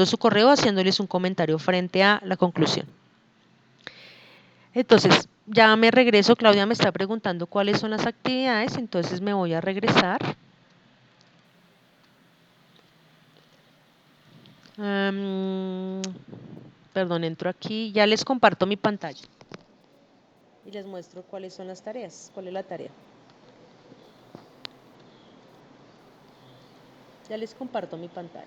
su correo haciéndoles un comentario frente a la conclusión. Entonces, ya me regreso. Claudia me está preguntando cuáles son las actividades, entonces me voy a regresar. Perdón, entro aquí, ya les comparto mi pantalla y les muestro cuáles son las tareas, cuál es la tarea. Ya les comparto mi pantalla.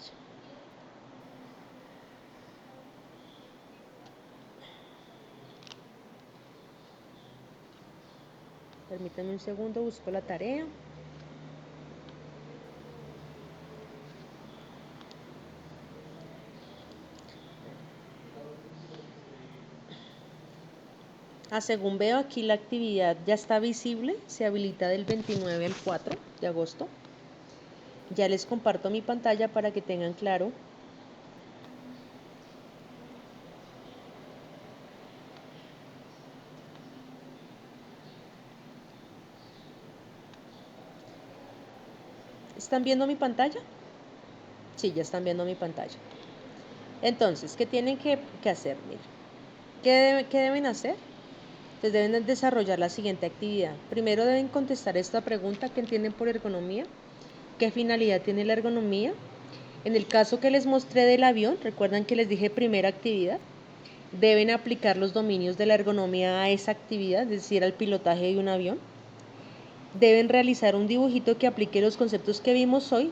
Permítanme un segundo, busco la tarea. Según veo aquí, la actividad ya está visible, se habilita del 29 al 4 de agosto. Ya les comparto mi pantalla para que tengan claro. ¿Están viendo mi pantalla? Sí, ya están viendo mi pantalla. Entonces, ¿qué tienen que hacer? Miren, ¿qué deben hacer? Pues deben desarrollar la siguiente actividad. Primero deben contestar esta pregunta: ¿qué entienden por ergonomía? ¿Qué finalidad tiene la ergonomía? En el caso que les mostré del avión, recuerdan que les dije primera actividad, deben aplicar los dominios de la ergonomía a esa actividad, es decir, al pilotaje de un avión. Deben realizar un dibujito que aplique los conceptos que vimos hoy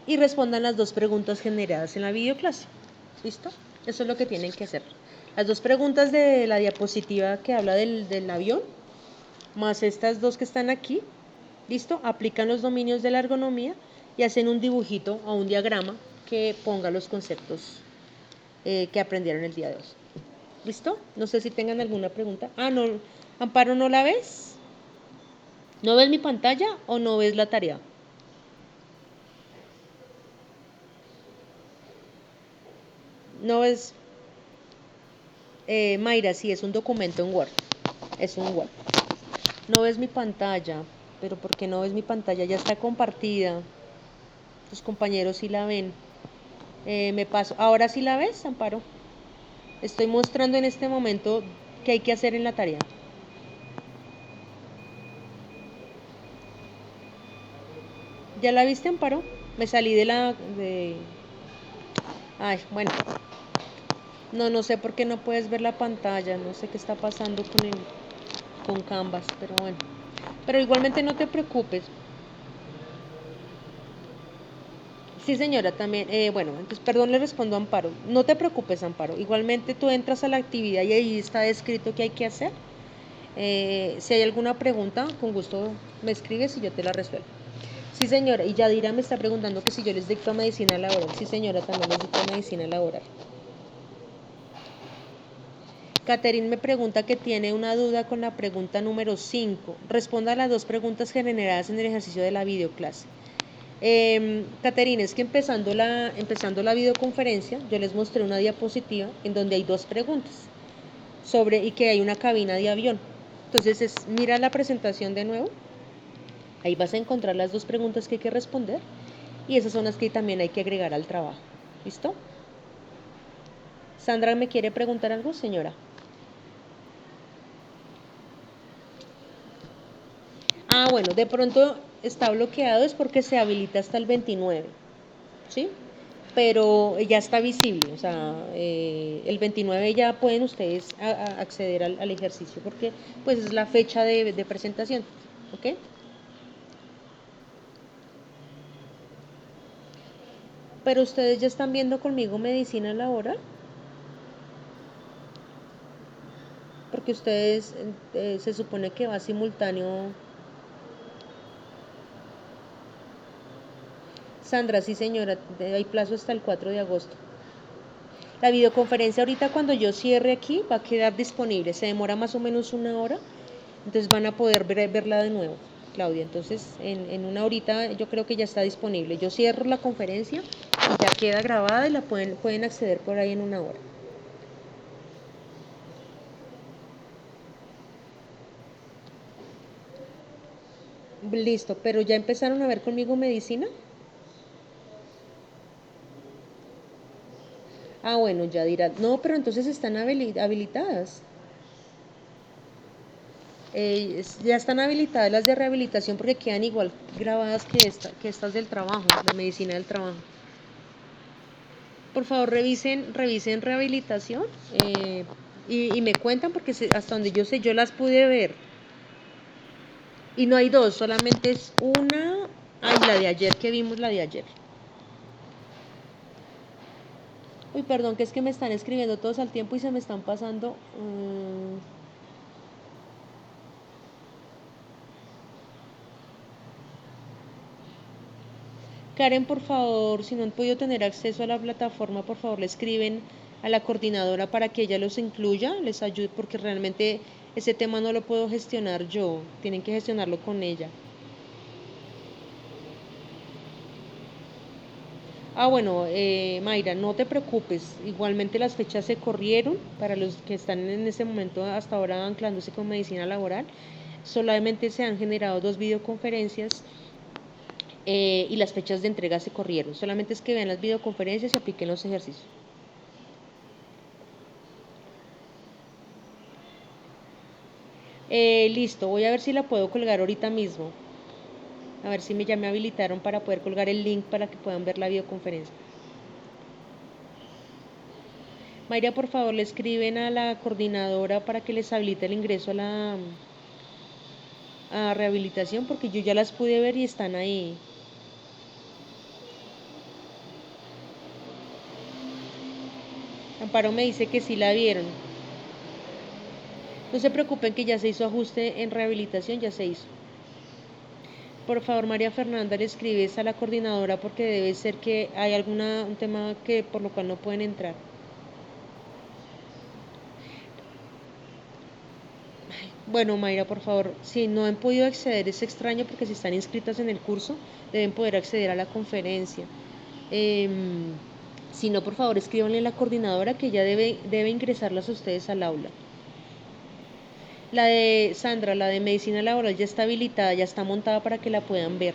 y respondan las dos preguntas generadas en la videoclase. ¿Listo? Eso es lo que tienen que hacer. Las dos preguntas de la diapositiva que habla del avión, más estas dos que están aquí, ¿listo? Aplican los dominios de la ergonomía y hacen un dibujito o un diagrama que ponga los conceptos que aprendieron el día de hoy. ¿Listo? No sé si tengan alguna pregunta. No, Amparo, ¿no la ves? ¿No ves mi pantalla o no ves la tarea? ¿No ves? Mayra, sí, es un documento en Word. Es un Word. No ves mi pantalla. Pero ¿por qué no ves mi pantalla? Ya está compartida. Tus compañeros sí la ven. Me paso. ¿Ahora sí la ves, Amparo? Estoy mostrando en este momento ¿Qué hay que hacer en la tarea? ¿Ya la viste, Amparo? Me salí de la... Ay, bueno. No sé por qué no puedes ver la pantalla. No sé qué está pasando con Canvas, pero bueno. Pero igualmente no te preocupes. Sí, señora, también. Bueno, entonces, perdón, le respondo a Amparo. No te preocupes, Amparo. Igualmente tú entras a la actividad y ahí está descrito qué hay que hacer. Si hay alguna pregunta, con gusto me escribes y yo te la resuelvo. Sí, señora. Y Yadira me está preguntando que si yo les dicto medicina laboral. Sí, señora, también les dicto medicina laboral. Catherine me pregunta que tiene una duda con la pregunta número 5. Responda a las dos preguntas generadas en el ejercicio de la videoclase. Caterina, es que empezando la videoconferencia, yo les mostré una diapositiva en donde hay dos preguntas y que hay una cabina de avión. Entonces, mira la presentación de nuevo. Ahí vas a encontrar las dos preguntas que hay que responder y esas son las que también hay que agregar al trabajo. ¿Listo? Sandra, ¿me quiere preguntar algo, señora? Bueno, de pronto está bloqueado es porque se habilita hasta el 29, ¿sí? Pero ya está visible, o sea, el 29 ya pueden ustedes acceder al ejercicio porque pues es la fecha de presentación, ¿ok? Pero ustedes ya están viendo conmigo medicina laboral, porque ustedes se supone que va simultáneo. Sandra, sí señora, hay plazo hasta el 4 de agosto. La videoconferencia ahorita cuando yo cierre aquí va a quedar disponible, se demora más o menos una hora, entonces van a poder verla de nuevo, Claudia. Entonces en una horita yo creo que ya está disponible. Yo cierro la conferencia y ya queda grabada y la pueden acceder por ahí en una hora. Listo, pero ya empezaron a ver conmigo medicina. Bueno, ya dirán, no, pero entonces están habilitadas. Ya están habilitadas las de rehabilitación porque quedan igual grabadas que estas del trabajo, la medicina del trabajo. Por favor, revisen rehabilitación y me cuentan porque hasta donde yo sé, yo las pude ver. Y no hay dos, solamente es una. La de ayer que vimos, la de ayer. Uy, perdón, que es que me están escribiendo todos al tiempo y se me están pasando. Karen, por favor, si no han podido tener acceso a la plataforma, por favor le escriben a la coordinadora para que ella los incluya, les ayude, porque realmente ese tema no lo puedo gestionar yo, tienen que gestionarlo con ella. Bueno, Mayra, no te preocupes, igualmente las fechas se corrieron para los que están en ese momento hasta ahora anclándose con medicina laboral, solamente se han generado 2 videoconferencias y las fechas de entrega se corrieron, solamente es que vean las videoconferencias y apliquen los ejercicios. Listo, voy a ver si la puedo colgar ahorita mismo. A ver si ya me habilitaron para poder colgar el link para que puedan ver la videoconferencia. Mayra, por favor, le escriben a la coordinadora para que les habilite el ingreso a rehabilitación porque yo ya las pude ver y están ahí. Amparo me dice que sí la vieron. No se preocupen que ya se hizo ajuste en rehabilitación, ya se hizo. Por favor, María Fernanda, le escribes a la coordinadora porque debe ser que hay un tema que por lo cual no pueden entrar. Bueno, Mayra, por favor, si no han podido acceder es extraño porque si están inscritas en el curso deben poder acceder a la conferencia. Si no, por favor, escríbanle a la coordinadora que ya debe ingresarlas a ustedes al aula. La de Sandra, la de medicina laboral ya está habilitada, ya está montada para que la puedan ver.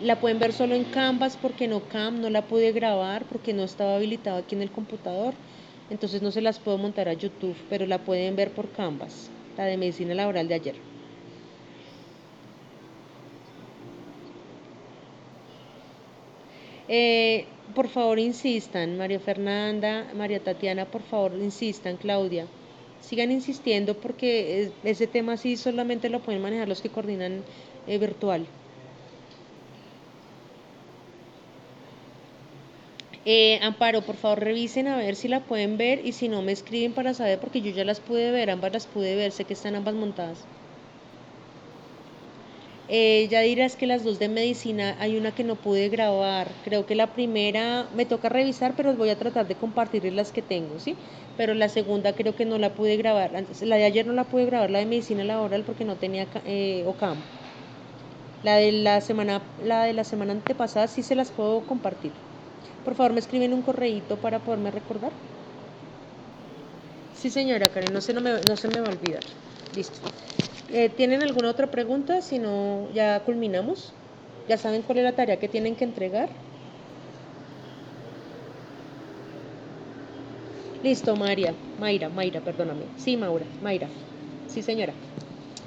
La pueden ver solo en Canvas porque no la pude grabar porque no estaba habilitado aquí en el computador. entonces no se las puedo montar a YouTube, pero la pueden ver por Canvas, la de medicina laboral de ayer. Por favor insistan, María Fernanda, María Tatiana, por favor insistan, Claudia. Sigan insistiendo porque ese tema sí solamente lo pueden manejar los que coordinan virtual. Amparo, por favor revisen a ver si la pueden ver y si no me escriben para saber porque yo ya las pude ver, ambas las pude ver, sé que están ambas montadas. Ya dirás que las dos de medicina hay una que no pude grabar. Creo que la primera me toca revisar, pero voy a tratar de compartirles las que tengo, ¿sí? Pero la segunda creo que no la pude grabar. La de ayer no la pude grabar, la de medicina laboral, porque no tenía OCAM. La de la semana antepasada sí se las puedo compartir. Por favor, me escriben un correíto para poderme recordar. Sí, señora Karen, no se me va a olvidar. Listo. ¿Tienen alguna otra pregunta? Si no, ya culminamos. ¿Ya saben cuál es la tarea que tienen que entregar? Listo, Mayra, perdóname. Sí, Mayra. Sí, señora.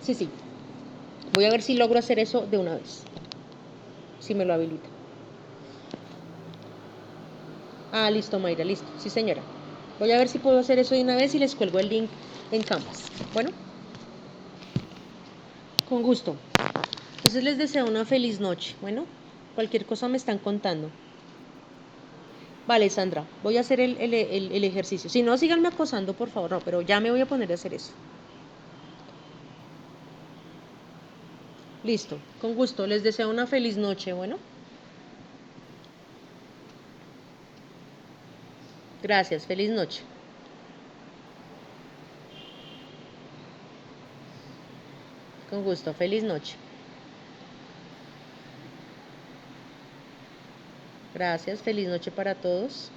Sí, sí. Voy a ver si logro hacer eso de una vez. Si me lo habilita. Ah, listo, Mayra, listo. Sí, señora. Voy a ver si puedo hacer eso de una vez y les cuelgo el link en Canvas. Bueno, con gusto. Entonces les deseo una feliz noche. Bueno, cualquier cosa me están contando. Vale, Sandra, voy a hacer el ejercicio. Si no, síganme acosando, por favor. No, pero ya me voy a poner a hacer eso. Listo, con gusto. Les deseo una feliz noche. Bueno, gracias. Feliz noche. Con gusto. Feliz noche. Gracias. Feliz noche para todos.